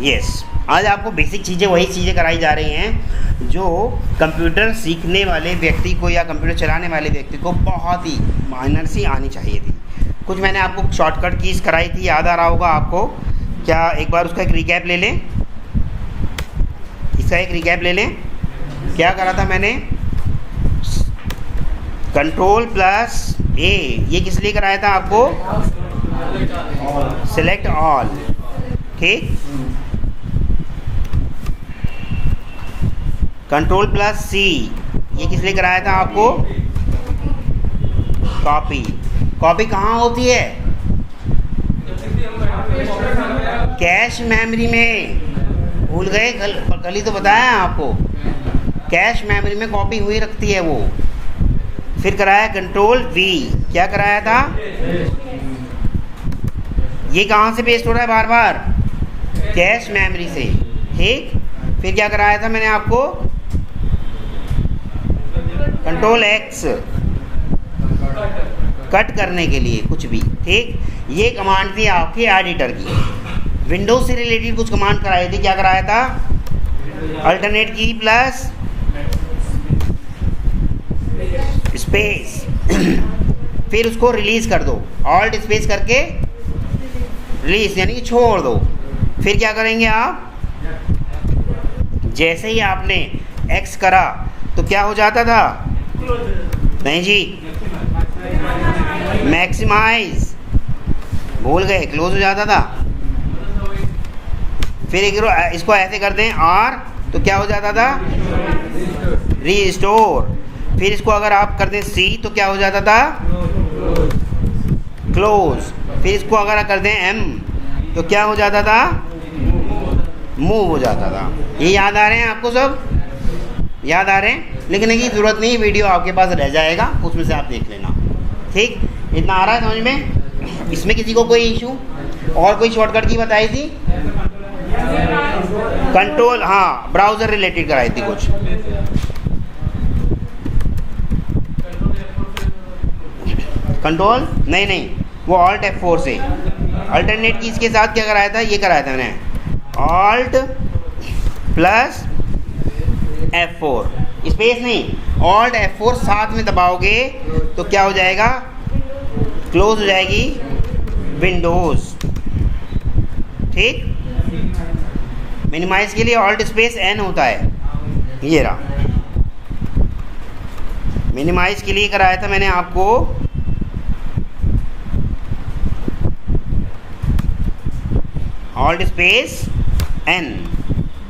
Yes, आज आपको basic चीज़ें वही चीज़ें कराई जा रही हैं जो कंप्यूटर सीखने वाले व्यक्ति को या कंप्यूटर चलाने वाले व्यक्ति को बहुत ही माइनर सी आनी चाहिए थी। कुछ मैंने आपको शॉर्टकट कीज़ कराई थी, याद आ रहा होगा आपको क्या? एक बार उसका एक रिकैप ले लें, इसका एक रिकैप ले लें। क्या करा था मैंने? कंट्रोल प्लस ए, ये किस लिए कराया था आपको? सिलेक्ट ऑल, ठीक। कंट्रोल प्लस सी, ये किस लिए कराया था आपको? कॉपी। कॉपी कहाँ होती है? कैश मेमोरी में। भूल गए? कल ही तो बताया आपको, कैश मेमोरी में कॉपी हुई रखती है वो। फिर कराया कंट्रोल वी, क्या कराया था? ये कहाँ से पेस्ट हो रहा है बार बार? कैश मेमोरी से, ठीक। फिर क्या कराया था मैंने आपको? कंट्रोल एक्स, कट करने के लिए कुछ भी, ठीक। ये कमांड थी आपके एडिटर की। विंडोज से रिलेटेड कुछ कमांड कराई थी, क्या कराया था? अल्टरनेट की प्लस स्पेस फिर उसको रिलीज कर दो, ऑल्ट स्पेस करके रिलीज यानी कि छोड़ दो। फिर क्या करेंगे आप? जैसे ही आपने एक्स करा तो क्या हो जाता था? नहीं जी, मैक्सिमाइज, भूल गए, क्लोज हो जाता था। फिर इसको ऐसे कर दें आर तो क्या हो जाता था? रीस्टोर। फिर इसको अगर आप कर दें सी तो क्या हो जाता था? क्लोज। फिर इसको अगर कर दें एम तो क्या हो जाता था? मूव हो जाता था। ये याद आ रहे हैं आपको? सब याद आ रहे हैं? लिखने की ज़रूरत नहीं, वीडियो आपके पास रह जाएगा, उसमें से आप देख लेना, ठीक। इतना आ रहा है समझ में? इसमें किसी को कोई इशू? और कोई शॉर्टकट की बताई थी? कंट्रोल, हाँ, ब्राउज़र रिलेटेड कराई थी कुछ। कंट्रोल नहीं, वो ऑल्ट F4 से। अल्टरनेट की इसके साथ क्या कराया था? ये कराया था मैंने, ऑल्ट प्लस F4, स्पेस नहीं, ऑल्ट F4 साथ में दबाओगे तो क्या हो जाएगा? क्लोज हो जाएगी विंडोज़, ठीक। मिनिमाइज के लिए ऑल्ट स्पेस N होता है, ये रहा। मिनिमाइज के लिए कराया था मैंने आपको ऑल्ट स्पेस N,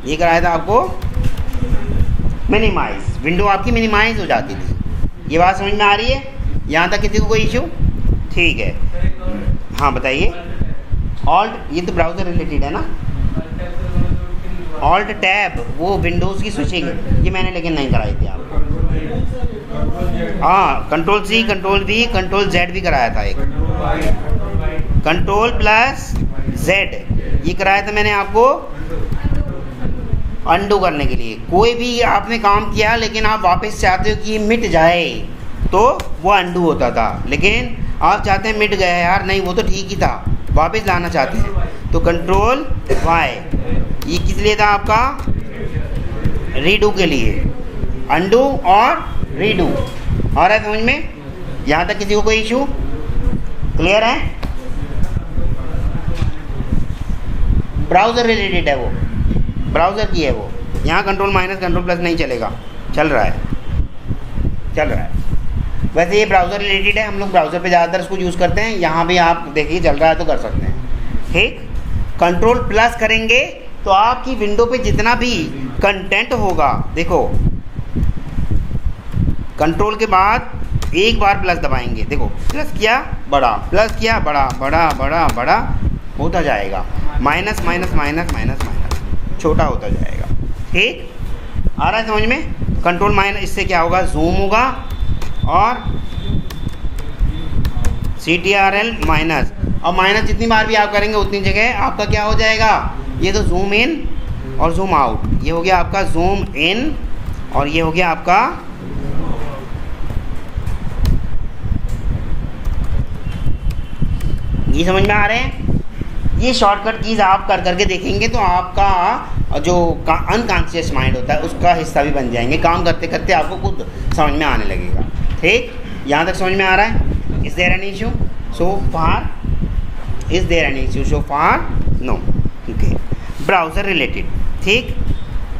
ये कराया था आपको मिनिमाइज। विंडो आपकी मिनिमाइज हो जाती थी। ये बात समझ में आ रही है? यहाँ तक किसी को कोई इशू? ठीक है, हाँ बताइए। ऑल्ट, ये तो ब्राउज़र रिलेटेड है ना। ऑल्ट टैब वो विंडोज़ की स्विचिंग, ये मैंने लेकिन नहीं कराई थी आपको। हाँ, control C, control V, control Z भी कराया था एक। कंट्रोल प्लस जेड, ये कराया था मैंने आपको अंडू करने के लिए। कोई भी आपने काम किया लेकिन आप वापस चाहते हो कि ये मिट जाए तो वो अंडू होता था, लेकिन आप चाहते हैं मिट गया यार, नहीं वो तो ठीक ही था, वापस लाना चाहते हैं तो कंट्रोल वाई। ये किस लिए था आपका? रीडू के लिए, अंडू और रीडू। आ रहा है समझ में? यहाँ तक किसी को कोई इशू? क्लियर है? ब्राउज़र रिलेटेड है वो, ब्राउज़र की है वो। यहाँ कंट्रोल माइनस कंट्रोल प्लस नहीं चलेगा, चल रहा है। वैसे ये ब्राउज़र रिलेटेड है, हम लोग ब्राउज़र पे ज़्यादातर इसको यूज़ करते हैं। यहाँ भी आप देखिए चल रहा है तो कर सकते हैं, ठीक। कंट्रोल प्लस करेंगे तो आपकी विंडो पे जितना भी कंटेंट होगा, देखो कंट्रोल के बाद एक बार प्लस दबाएंगे, देखो प्लस किया बड़ा, प्लस किया बड़ा, बड़ा बड़ा बड़ा होता जाएगा, minus minus minus minus minus छोटा होता जाएगा, ठीक। आ रहा है समझ में? कंट्रोल माइनस, इससे क्या होगा? जूम होगा और CTRL माइनस, और माइनस जितनी बार भी आप करेंगे उतनी जगह आपका क्या हो जाएगा? ये तो जूम इन और जूम आउट, ये हो गया आपका जूम इन और ये हो गया आपका ये समझ में आ रहे हैं? ये शॉर्टकट कीज़ आप कर करके देखेंगे तो आपका जो अनकॉन्शियस माइंड होता है उसका हिस्सा भी बन जाएंगे, काम करते करते आपको खुद समझ में आने लगेगा। ठीक, यहाँ तक समझ में आ रहा है? Is there any issue so far? Is there any issue so far? No. Okay, browser related. ठीक,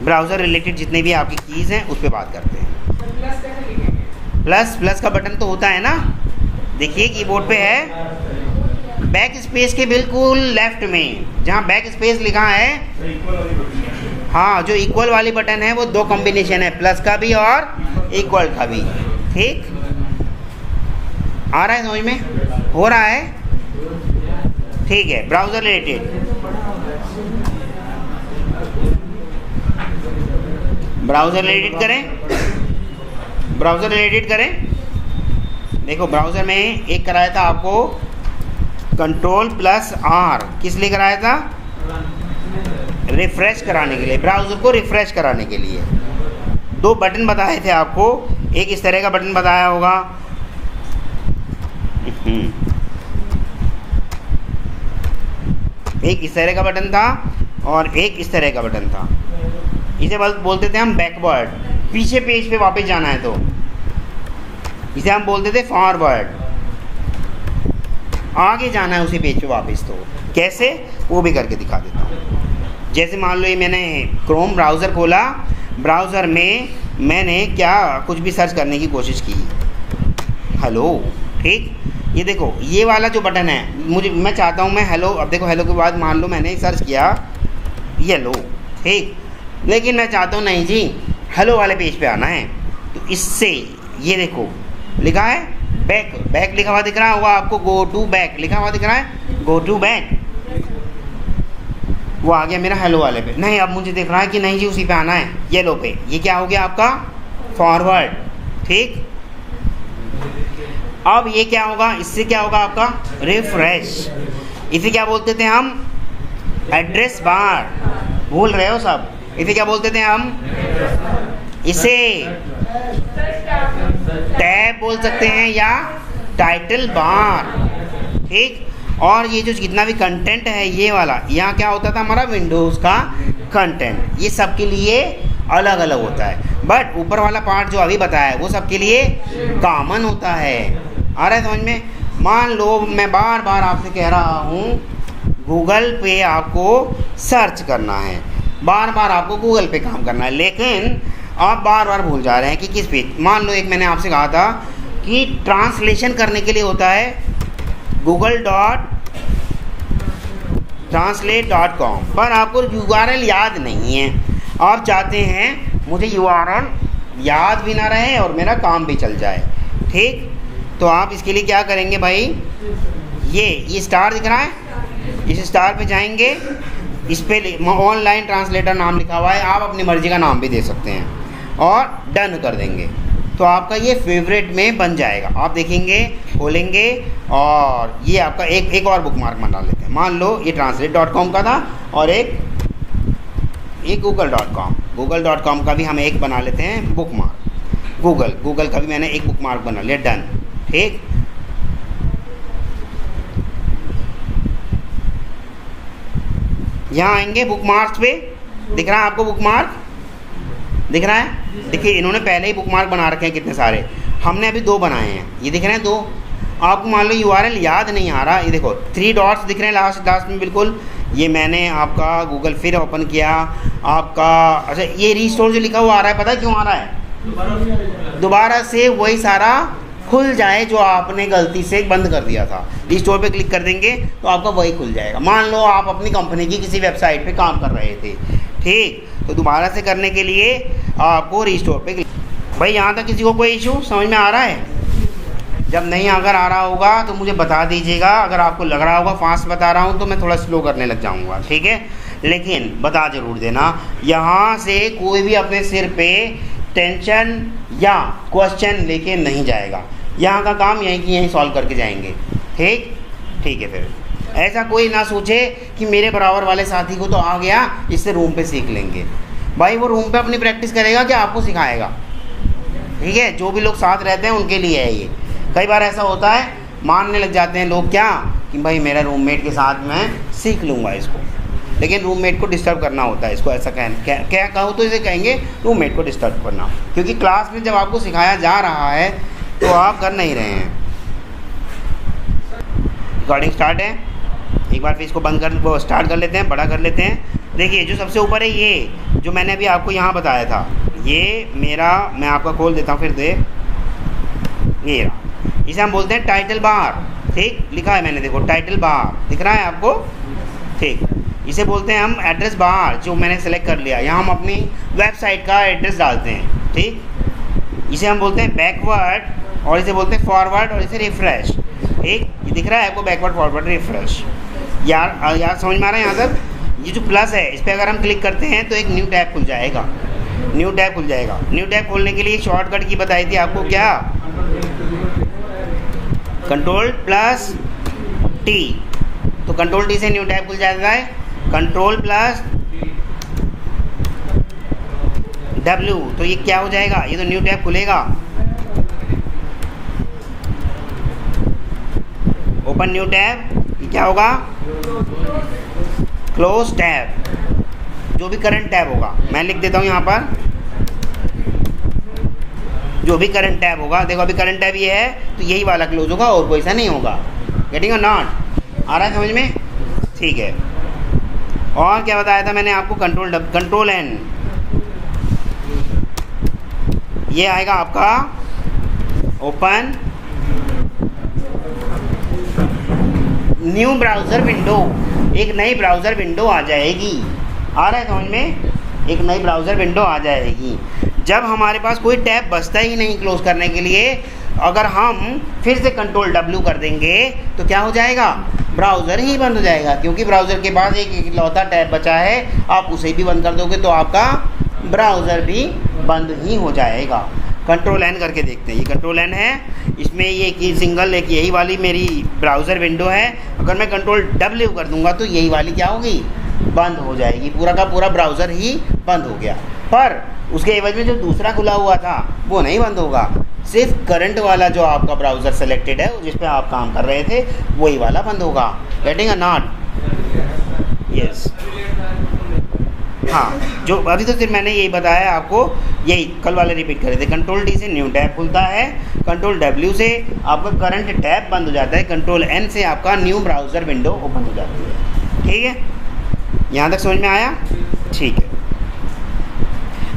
ब्राउज़र रिलेटेड जितने भी आपकी कीज़ हैं उस पर बात करते हैं। प्लस का बटन तो होता है ना, देखिए कीबोर्ड पे है, बैक स्पेस के बिल्कुल लेफ्ट में जहाँ बैक स्पेस लिखा है, हाँ, जो इक्वल वाली बटन है वो दो कॉम्बिनेशन है, प्लस का भी और इक्वल का भी। ठीक, आ रहा है समझ में? हो रहा है? ठीक है, ब्राउज़र रिलेटेड। ब्राउज़र रिलेटेड करें, ब्राउज़र रिलेटेड करें। देखो ब्राउज़र में एक कराया था आपको Ctrl+R, किस लिए कराया था? रिफ़्रेश कराने के लिए, ब्राउज़र को रिफ़्रेश कराने के लिए। दो बटन बताए थे आपको, एक इस तरह का बटन बताया होगा, एक इस तरह का बटन था और एक इस तरह का बटन था। इसे बोलते थे हम बैकवर्ड, पीछे पेज पे वापस जाना है तो इसे हम बोलते थे फॉरवर्ड, आगे जाना है उसी पेज पे वापस। तो कैसे, वो भी करके दिखा देता हूँ। जैसे मान लो ये मैंने क्रोम ब्राउज़र खोला, ब्राउज़र में मैंने क्या कुछ भी सर्च करने की कोशिश की, हेलो। ठीक, ये देखो ये वाला जो बटन है, मैं चाहता हूँ मैं हेलो, अब देखो हेलो के बाद मान लो मैंने सर्च किया येलो। ठीक, लेकिन मैं चाहता हूँ नहीं जी हेलो वाले पेज पे आना है, तो इससे ये देखो लिखा है बैक लिखा हुआ दिख रहा होगा आपको, गो टू बैक लिखा हुआ दिख रहा है, गो टू बैक, वो आ गया मेरा हेलो वाले पे। नहीं, अब मुझे दिख रहा है कि नहीं जी उसी पे आना है, येलो पे, ये क्या हो गया आपका फॉरवर्ड। ठीक, अब ये क्या होगा, इससे क्या होगा आपका रिफ्रेश। इसे क्या बोलते थे हम? एड्रेस बार, भूल रहे हो सब? इसे क्या बोलते थे हम? इसे टैब बोल सकते हैं या टाइटल बार। ठीक, और ये जो जितना भी कंटेंट है ये वाला, यहाँ क्या होता था हमारा विंडोज़ का कंटेंट, ये सब के लिए अलग अलग होता है, बट ऊपर वाला पार्ट जो अभी बताया है वो सब के लिए कॉमन होता है। आ रहा है समझ में? मान लो मैं बार बार आपसे कह रहा हूँ गूगल पे आपको सर्च करना है, बार बार आपको गूगल पे काम करना है, लेकिन आप बार बार भूल जा रहे हैं कि किस पेज। मान लो एक मैंने आपसे कहा था कि ट्रांसलेशन करने के लिए होता है google.translate.com, पर आपको URL याद नहीं है, आप चाहते हैं मुझे URL याद भी ना रहे और मेरा काम भी चल जाए। ठीक, तो आप इसके लिए क्या करेंगे भाई, ये स्टार दिख रहा है, इस स्टार पे जाएंगे, इस पे ऑनलाइन ट्रांसलेटर नाम लिखा हुआ है, आप अपनी मर्ज़ी का नाम भी दे सकते हैं और डन कर देंगे, तो आपका ये फेवरेट में बन जाएगा। आप देखेंगे, खोलेंगे और ये आपका एक और बुकमार्क बना लेते हैं। मान लो ये translate.com का था और एक google.com का भी हम एक बना लेते हैं बुकमार्क। गूगल का भी मैंने एक बुकमार्क बना लिया, डन। ठीक, यहाँ आएंगे बुकमार्क्स पे, दिख रहा है आपको बुकमार्क? दिख रहा है? देखिए इन्होंने पहले ही बुकमार्क बना रखे हैं कितने सारे, हमने अभी दो बनाए हैं, ये दिख रहे हैं दो। आपको मान लो URL याद नहीं आ रहा, ये देखो 3 डॉट्स दिख रहे हैं लास्ट में बिल्कुल, ये मैंने आपका गूगल फिर ओपन किया आपका। अच्छा, ये रीस्टोर जो लिखा हुआ आ रहा है, पता है क्यों आ रहा है? दोबारा से वही सारा खुल जाए जो आपने गलती से बंद कर दिया था। रीस्टोर पे क्लिक कर देंगे तो आपका वही खुल जाएगा। मान लो आप अपनी कंपनी की किसी वेबसाइट पे काम कर रहे थे, ठीक, तो दोबारा से करने के लिए आपको रीस्टोर पे क्लिक। भाई यहाँ तक किसी को कोई इशू समझ में आ रहा है? जब नहीं अगर आ रहा होगा तो मुझे बता दीजिएगा, अगर आपको लग रहा होगा फास्ट बता रहा हूँ तो मैं थोड़ा स्लो करने लग जाऊँगा, ठीक है, लेकिन बता ज़रूर देना। यहाँ से कोई भी अपने सिर पे टेंशन या क्वेश्चन लेके नहीं जाएगा, यहाँ का काम यहीं की यहीं सॉल्व करके जाएंगे। ठीक, ठीक है। फिर ऐसा कोई ना सोचे कि मेरे बराबर वाले साथी को तो आ गया, इससे रूम पे सीख लेंगे। भाई वो रूम पे अपनी प्रैक्टिस करेगा कि आपको सिखाएगा, ठीक है। जो भी लोग साथ रहते हैं उनके लिए है ये। कई बार ऐसा होता है, मानने लग जाते हैं लोग क्या कि भाई मेरा रूममेट के साथ मैं सीख लूँगा इसको, लेकिन रूममेट को डिस्टर्ब करना होता है इसको, ऐसा क्या कहूँ तो इसे कहेंगे रूममेट को डिस्टर्ब करना, क्योंकि क्लास में जब आपको सिखाया जा रहा है तो आप कर नहीं रहे हैं। रिकॉर्डिंग स्टार्ट है, एक बार फिर इसको बंद कर वो स्टार्ट कर लेते हैं, बड़ा कर लेते हैं। देखिए जो सबसे ऊपर है ये जो मैंने अभी आपको यहाँ बताया था, ये मेरा, मैं आपका खोल देता हूँ फिर दे, ये रहा, इसे हम बोलते हैं टाइटल बार। ठीक, लिखा है मैंने, देखो टाइटल बार दिख रहा है आपको। ठीक, इसे बोलते हैं हम एड्रेस बार, जो मैंने सेलेक्ट कर लिया, यहाँ हम अपनी वेबसाइट का एड्रेस डालते हैं। ठीक, इसे हम बोलते हैं बैकवर्ड और इसे बोलते हैं फॉरवर्ड और इसे रिफ्रेश। ठीक, ये दिख रहा है आपको बैकवर्ड फॉरवर्ड रिफ्रेश। यार समझ में आ रहा है यहाँ तक? ये जो प्लस है इस पर अगर हम क्लिक करते हैं तो एक न्यू टैब खुल जाएगा, न्यू टैब खुल जाएगा। न्यू टैब खोलने के लिए शॉर्टकट की बताई थी आपको, क्या? कंट्रोल प्लस टी, तो कंट्रोल टी से न्यू टैब खुल जाता है। कंट्रोल प्लस डब्ल्यू, तो ये क्या हो जाएगा? ये तो न्यू टैब खुलेगा। ओपन न्यू टैब, ये क्या होगा? क्लोज टैब, जो भी करंट टैब होगा, मैं लिख देता हूँ यहाँ पर, जो भी करंट टैब होगा। देखो अभी करंट टैब ये है तो यही वाला क्लोज होगा और कोई सा नहीं होगा। गेटिंग और नॉट? आ रहा है समझ में? ठीक है। और क्या बताया था मैंने आपको? कंट्रोल एन, ये आएगा आपका ओपन न्यू ब्राउज़र विंडो, एक नई ब्राउज़र विंडो आ जाएगी। आ रहा है समझ में? एक नई ब्राउज़र विंडो आ जाएगी। जब हमारे पास कोई टैब बचता ही नहीं क्लोज करने के लिए, अगर हम फिर से कंट्रोल डब्ल्यू कर देंगे तो क्या हो जाएगा? ब्राउज़र ही बंद हो जाएगा, क्योंकि ब्राउज़र के पास एक इकलौता टैब बचा है। आप उसे भी बंद कर दोगे तो आपका ब्राउज़र भी बंद ही हो जाएगा। कंट्रोल एन करके देखते हैं, ये कंट्रोल एन है, इसमें ये की सिंगल एक यही वाली मेरी ब्राउज़र विंडो है। अगर मैं कंट्रोल डब्ल्यू कर दूंगा तो यही वाली क्या होगी? बंद हो जाएगी। पूरा का पूरा ब्राउज़र ही बंद हो गया। पर उसके एवज में जो दूसरा खुला हुआ था वो नहीं बंद होगा, सिर्फ करंट वाला जो आपका ब्राउज़र सेलेक्टेड है जिस पे आप काम कर रहे थे वही वाला बंद होगा। Getting a not? यस। हाँ, जो अभी तो सिर्फ मैंने यही बताया आपको, यही कल वाले रिपीट करे थे। कंट्रोल डी से न्यू टैब खुलता है, कंट्रोल डब्ल्यू से आपका करंट टैब बंद हो जाता है, कंट्रोल एन से आपका न्यू ब्राउज़र विंडो ओपन हो जाती है। ठीक है, यहाँ तक समझ में आया? ठीक है।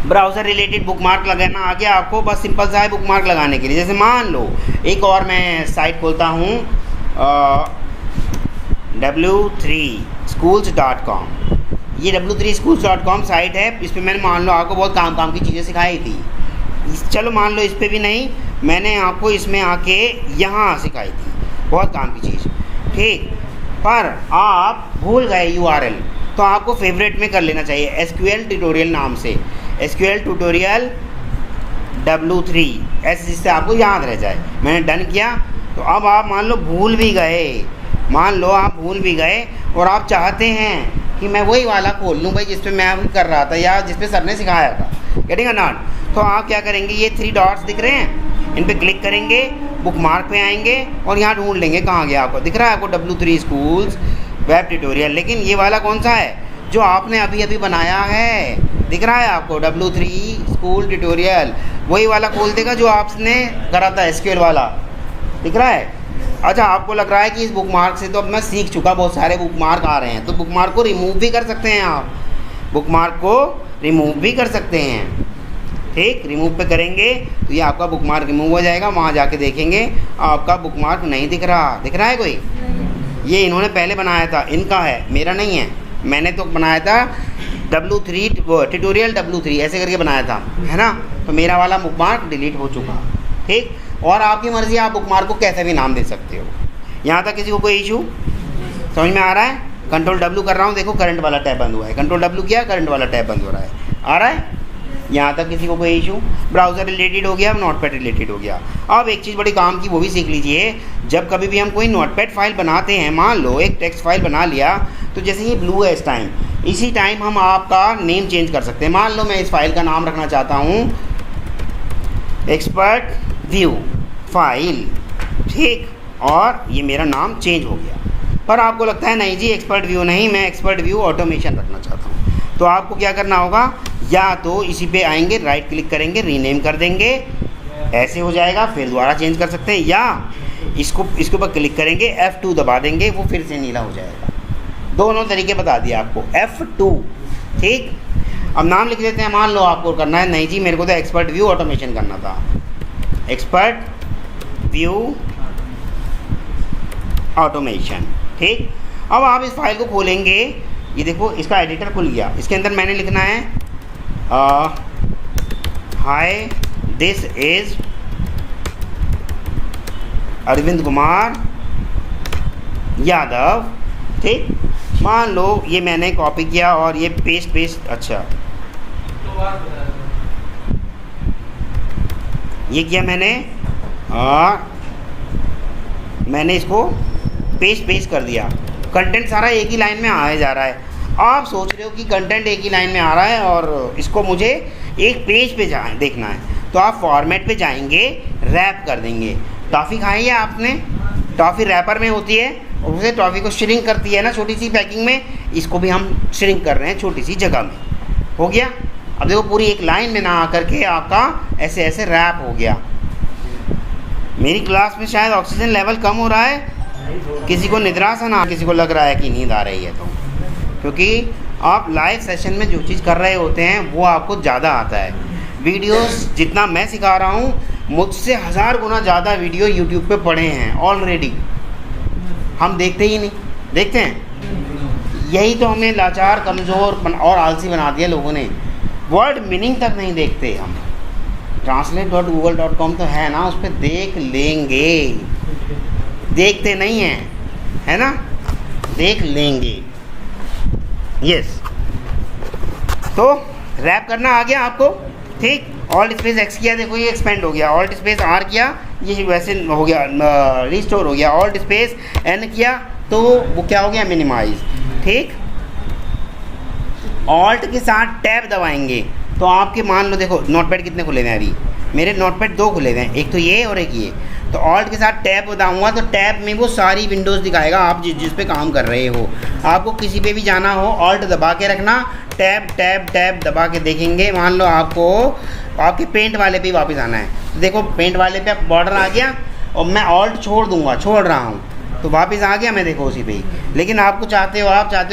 ब्राउज़र रिलेटेड बुकमार्क लगाना आ गया आपको, बस सिंपल सा है बुकमार्क लगाने के लिए। जैसे मान लो एक और मैं साइट खोलता हूँ w3schools.com, ये w3schools.com साइट है। इस पर मैंने मान लो आपको बहुत काम की चीज़ें सिखाई थी। चलो मान लो इस पर भी नहीं, मैंने आपको इसमें आके यहाँ सिखाई थी बहुत काम की चीज़। ठीक, पर आप भूल गए URL, तो आपको फेवरेट में कर लेना चाहिए SQL ट्यूटोरियल नाम से, SQL ट्यूटोरियल W3, ऐसे जिससे आपको याद रह जाए। मैंने डन किया, तो अब आप मान लो भूल भी गए, मान लो आप भूल भी गए और आप चाहते हैं कि मैं वही वाला खोल लूँ भाई जिस पे मैं अभी कर रहा था या जिस पे सर ने सिखाया था। Getting a not? तो आप क्या करेंगे, ये 3 डॉट्स दिख रहे हैं, इन पे क्लिक करेंगे, बुकमार्क पे आएंगे और यहाँ ढूंढ लेंगे कहाँ गया। आपको दिख रहा है आपको W3 स्कूल्स वेब ट्यूटोरियल, लेकिन ये वाला कौन सा है? जो आपने अभी अभी बनाया है, दिख रहा है आपको W3 स्कूल ट्यूटोरियल, वही वाला खोल देगा जो आपने करा था SQL वाला, दिख रहा है? अच्छा, आपको लग रहा है कि इस बुकमार्क से तो अब मैं सीख चुका, बहुत सारे बुकमार्क आ रहे हैं, तो बुकमार्क को रिमूव भी कर सकते हैं आप, बुकमार्क को रिमूव भी कर सकते हैं। ठीक, रिमूव पे करेंगे तो ये आपका बुकमार्क रिमूव हो जाएगा। वहाँ जाके देखेंगे आपका बुकमार्क नहीं दिख रहा। दिख रहा है कोई? ये इन्होंने पहले बनाया था, इनका है, मेरा नहीं है। मैंने तो बनाया था W3 ट्यूटोरियल W3 ऐसे करके बनाया था, है ना? तो मेरा वाला बुकमार्क डिलीट हो चुका। ठीक, और आपकी मर्ज़ी, आप बुकमार्क को कैसे भी नाम दे सकते हो। यहाँ तक किसी को कोई इशू समझ में आ रहा है? कंट्रोल W कर रहा हूँ, देखो करंट वाला टैब बंद हुआ है, कंट्रोल W किया, करंट वाला टैब बंद हो रहा है। आ रहा है? यहाँ तक किसी को कोई इशू? ब्राउज़र रिलेटेड हो गया, नोटपैड रिलेटेड हो गया। अब एक चीज़ बड़ी काम की, वो भी सीख लीजिए। जब कभी भी हम कोई नोटपैड फाइल बनाते हैं, मान लो एक टेक्स्ट फाइल बना लिया, तो जैसे ये ब्लू है इस टाइम, इसी टाइम हम आपका नेम चेंज कर सकते हैं। मान लो मैं इस फाइल का नाम रखना चाहता हूँ एक्सपर्ट व्यू फाइल, ठीक, और ये मेरा नाम चेंज हो गया। पर आपको लगता है नहीं जी एक्सपर्ट व्यू नहीं, मैं एक्सपर्ट व्यू ऑटोमेशन रखना चाहता हूँ, तो आपको क्या करना होगा, या तो इसी पे आएंगे, राइट क्लिक करेंगे, रीनेम कर देंगे, ऐसे हो जाएगा, फिर दोबारा चेंज कर सकते हैं, या इसके ऊपर क्लिक करेंगे, F2 दबा देंगे, वो फिर से नीला हो जाएगा। दोनों तरीके बता दिए आपको, F2। ठीक, अब नाम लिख देते हैं। मान लो आपको करना है, नहीं जी मेरे को तो एक्सपर्ट व्यू ऑटोमेशन करना था, एक्सपर्ट व्यू ऑटोमेशन। ठीक, अब आप इस फाइल को खोलेंगे, ये देखो इसका एडिटर खुल गया। इसके अंदर मैंने लिखना है hi this is Arvind Kumar Yadav. ठीक, मान लो ये मैंने कॉपी किया और ये पेस्ट अच्छा ये किया मैंने, और मैंने इसको पेस्ट कर दिया। कंटेंट सारा एक ही लाइन में आया जा रहा है। आप सोच रहे हो कि कंटेंट एक ही लाइन में आ रहा है और इसको मुझे एक पेज पे देखना है, तो आप फॉर्मेट पे जाएंगे, रैप कर देंगे। टॉफ़ी खाई है आपने, टॉफ़ी रैपर में होती है, और उसे टॉफ़ी को श्रिंक करती है ना छोटी सी पैकिंग में, इसको भी हम श्रिंक कर रहे हैं छोटी सी जगह में। हो गया। अब देखो पूरी एक लाइन में ना आकर के आपका ऐसे ऐसे रैप हो गया। मेरी क्लास में शायद ऑक्सीजन लेवल कम हो रहा है, किसी को निद्रासन आ, किसी को लग रहा है कि नींद आ रही है, तो क्योंकि आप लाइव सेशन में जो चीज़ कर रहे होते हैं वो आपको ज़्यादा आता है। वीडियोस जितना मैं सिखा रहा हूँ, मुझसे 1000 गुना ज़्यादा वीडियो यूट्यूब पे पड़े हैं ऑलरेडी, हम देखते ही नहीं। देखते हैं, यही तो हमें लाचार, कमज़ोर और आलसी बना दिया लोगों ने। वर्ड मीनिंग तक नहीं देखते हम। translate.google.com तो है ना, उस पर देख लेंगे, देखते नहीं हैं, है ना, देख लेंगे। यस, तो रैप करना आ गया आपको। ठीक, ऑल्ट स्पेस एक्स किया, देखो ये एक्सपेंड हो गया, ऑल्ट स्पेस आर किया, ये वैसे हो गया, रिस्टोर हो गया, ऑल्ट स्पेस एन किया तो वो क्या हो गया, मिनिमाइज। ठीक, ऑल्ट के साथ टैब दबाएंगे तो आपके मान लो देखो नोटपैड कितने खुले हुए हैं अभी, मेरे नोटपैड 2 खुले हुए हैं, एक तो ये और एक ये। तो ऑल्ट के साथ टैब दबाऊंगा तो टैब में वो सारी विंडोज़ दिखाएगा आप जिस पे काम कर रहे हो। आपको किसी पे भी जाना हो ऑल्ट दबा के रखना, टैब टैब टैब दबा के देखेंगे। मान लो आपको आपके पेंट वाले पे वापस आना है, तो देखो पेंट वाले पे बॉर्डर आ गया और मैं ऑल्ट छोड़ रहा हूँ तो वापस आ गया मैं, देखो उसी पे ही। लेकिन आपको चाहते हो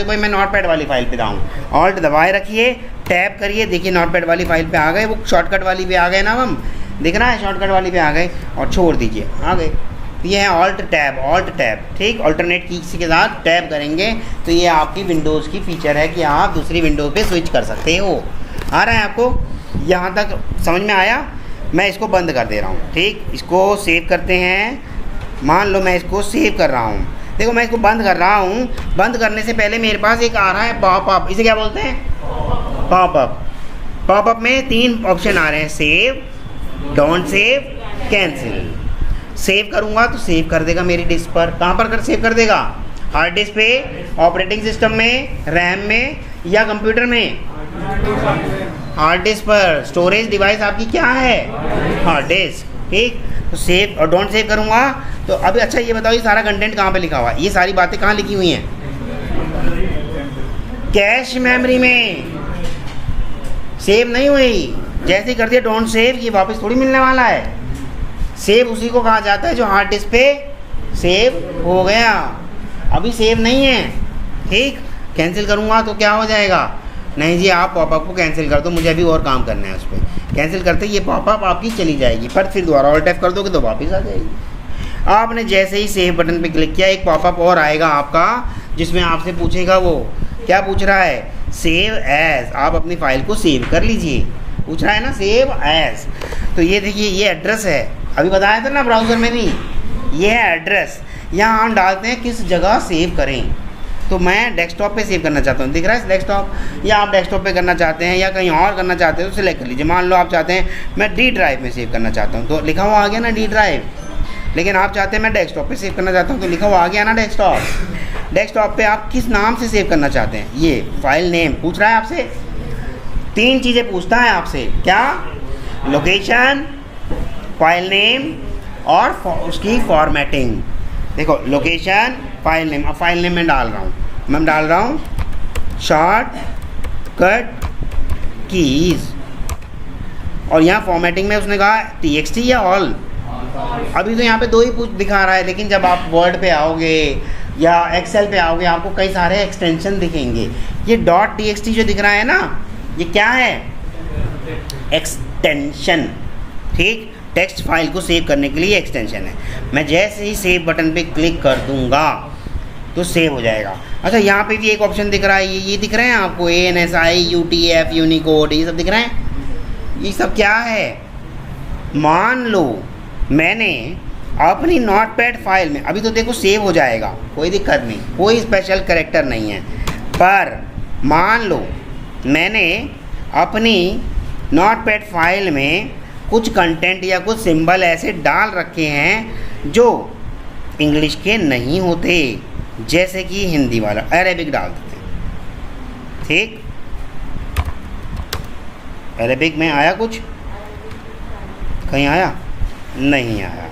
भाई मैं नोटपैड वाली फाइल पे जाऊँ, ऑल्ट दबाए रखिए, टैब करिए, देखिए नोटपैड वाली फाइल पे आ गए, वो शॉर्टकट वाली पे आ गए ना, हम दिख रहा है शॉर्टकट वाली पे आ गए, और छोड़ दीजिए, आ गए। तो ये है ऑल्ट टैब। ठीक, अल्टरनेट की के साथ टैब करेंगे तो ये आपकी विंडोज़ की फीचर है कि आप दूसरी विंडो पे स्विच कर सकते हो। आ रहा है आपको, यहाँ तक समझ में आया? मैं इसको बंद कर दे रहा हूँ। ठीक, इसको सेव करते हैं। मान लो मैं इसको सेव कर रहा हूँ, देखो मैं इसको बंद कर रहा हूँ। बंद करने से पहले मेरे पास एक आ रहा है पॉपअप, इसे क्या बोलते हैं, पॉपअप। पॉपअप में 3 ऑप्शन आ रहे हैं, save, don't save, cancel. Save करूँगा तो सेव कर देगा मेरी डिस्क पर। कहाँ पर सेव कर देगा? हार्ड डिस्क पे, ऑपरेटिंग सिस्टम में, रैम में, या कंप्यूटर में? हार्ड डिस्क पर। स्टोरेज डिवाइस आपकी क्या है? Hard disk. ठीक, तो सेव और डोंट सेव करूँगा तो अभी अच्छा ये बताओ, ये सारा कंटेंट कहाँ पे लिखा हुआ है? ये सारी बातें कहाँ लिखी हुई हैं? कैश मेमोरी में। सेव नहीं हुई, जैसे ही कर दिया डोंट सेव, ये वापस थोड़ी मिलने वाला है। सेव उसी को कहा जाता है जो हार्ड डिस्क पे सेव हो गया, अभी सेव नहीं है। ठीक, कैंसिल करूँगा तो क्या हो जाएगा? नहीं जी आप पॉपअप को कैंसिल कर दो, मुझे अभी और काम करना है उस पर। कैंसिल करते ये पॉपअप आपकी चली जाएगी, पर फिर दोबारा ऑल्ट टैप कर दोगे तो वापस आ जाएगी। आपने जैसे ही सेव बटन पे क्लिक किया, एक पॉपअप और आएगा आपका जिसमें आपसे पूछेगा, वो क्या पूछ रहा है? Save as. आप अपनी फाइल को सेव कर लीजिए, पूछ रहा है ना सेव एज। तो ये देखिए ये एड्रेस है, अभी बताया था ना ब्राउज़र में भी, ये है एड्रेस। यहाँ हम डालते हैं किस जगह सेव करें, तो मैं डेस्कटॉप पे सेव करना चाहता हूँ, दिख रहा है डेस्कटॉप, या आप डेस्कटॉप पे करना चाहते हैं या कहीं और करना चाहते हैं तो सिलेक्ट कर लीजिए। मान लो आप चाहते हैं मैं डी ड्राइव में सेव करना चाहता हूँ, तो लिखा हुआ आ गया ना डी ड्राइव। लेकिन आप चाहते हैं मैं डेस्कटॉप पे सेव करना चाहता हूँ, तो लिखा हुआ आ गया ना डेस्कटॉप। डेस्कटॉप पे आप किस नाम से सेव करना चाहते हैं? ये फाइल नेम पूछ रहा है आपसे, 3 चीज़ें पूछता है आपसे, क्या? लोकेशन, फाइल नेम और उसकी फॉर्मेटिंग। देखो लोकेशन, फाइल नेम, अब फाइल नेम में डाल रहा हूँ, मैं डाल रहा हूँ शॉर्ट कट कीज, और यहाँ फॉर्मेटिंग में उसने कहा TXT या ऑल। अभी तो यहाँ पे 2 ही दिखा रहा है, लेकिन जब आप वर्ड पे आओगे या एक्सेल पे आओगे आपको कई सारे एक्सटेंशन दिखेंगे। ये .txt जो दिख रहा है ना, ये क्या है? एक्सटेंशन। ठीक, टेक्स्ट फाइल को सेव करने के लिए एक्सटेंशन है। मैं जैसे ही सेव बटन पे क्लिक कर दूंगा तो सेव हो जाएगा। अच्छा, यहाँ पे भी एक ऑप्शन दिख रहा है, ये दिख रहे हैं आपको, ANSI, UTF, यूनिकोड, ये सब दिख रहे हैं। ये सब क्या है? मान लो मैंने अपनी नोटपैड फाइल में, अभी तो देखो सेव हो जाएगा, कोई दिक्कत नहीं, कोई स्पेशल कैरेक्टर नहीं है, पर मान लो मैंने अपनी नोटपैड फाइल में कुछ कंटेंट या कुछ सिंबल ऐसे डाल रखे हैं जो इंग्लिश के नहीं होते, जैसे कि हिंदी वाला अरेबिक डाल देते हैं। ठीक, अरेबिक में आया कुछ? कहीं आया? नहीं आया।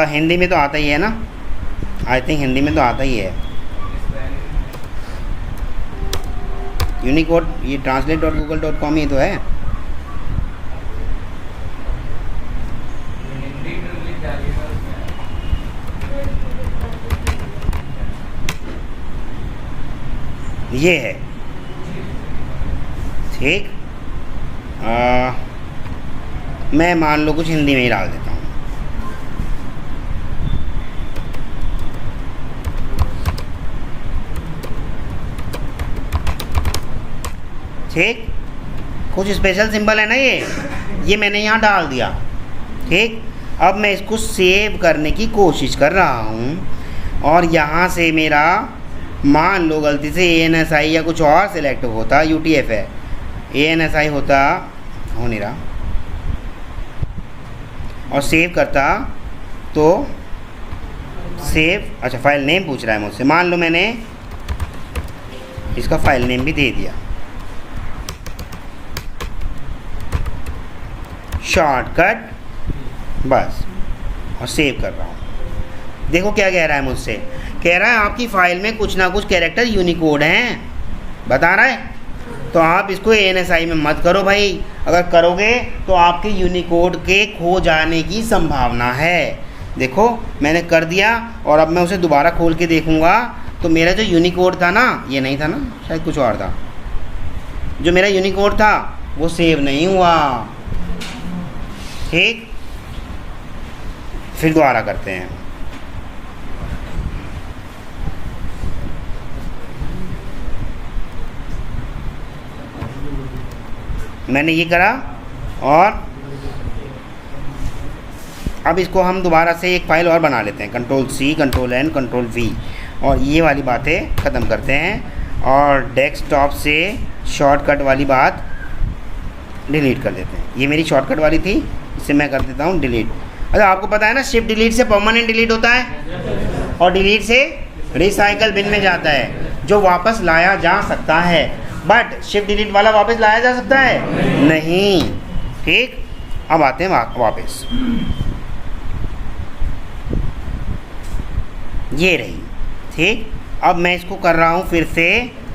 हिंदी में तो आता ही है ना, आई थिंक हिंदी में तो आता ही है। यूनिकोड, ये translate.google.com ही तो है। ये है। ठीक, मैं मान लो कुछ हिंदी में ही डाल देता हूँ। ठीक, कुछ स्पेशल सिंबल है ना, ये मैंने यहाँ डाल दिया। ठीक, अब मैं इसको सेव करने की कोशिश कर रहा हूँ, और यहाँ से मेरा मान लो गलती से ANSI या कुछ और सिलेक्ट होता, UTF है, ANSI होता, हो नहीं रहा, और सेव करता तो सेव। अच्छा, फाइल नेम पूछ रहा है मुझसे, मान लो मैंने इसका फाइल नेम भी दे दिया, शॉर्टकट, बस, और सेव कर रहा हूँ। देखो क्या कह रहा है मुझसे, कह रहा है आपकी फ़ाइल में कुछ ना कुछ कैरेक्टर यूनिकोड हैं, बता रहा है। तो आप इसको ANSI में मत करो भाई, अगर करोगे तो आपके यूनिकोड के खो जाने की संभावना है। देखो मैंने कर दिया, और अब मैं उसे दोबारा खोल के देखूँगा तो मेरा जो यूनिकोड था ना, ये नहीं था ना, शायद कुछ और था, जो मेरा यूनिकोड था वो सेव नहीं हुआ। ठीक, फिर दोबारा करते हैं। मैंने ये करा, और अब इसको हम दोबारा से एक फ़ाइल और बना लेते हैं, Ctrl+C, Ctrl+N, Ctrl+V, और ये वाली बातें ख़त्म करते हैं, और डेस्कटॉप से शॉर्टकट वाली बात डिलीट कर देते हैं। ये मेरी शॉर्टकट वाली थी, इसे मैं कर देता हूँ डिलीट। अच्छा, आपको पता है ना, शिफ्ट डिलीट से परमानेंट डिलीट होता है, और डिलीट से रिसाइकल बिन में जाता है, जो वापस लाया जा सकता है। बट शिफ्ट डिलीट वाला वापस लाया जा सकता है? नहीं। ठीक, अब आते हैं वापस, ये रही। ठीक, अब मैं इसको कर रहा हूँ फिर से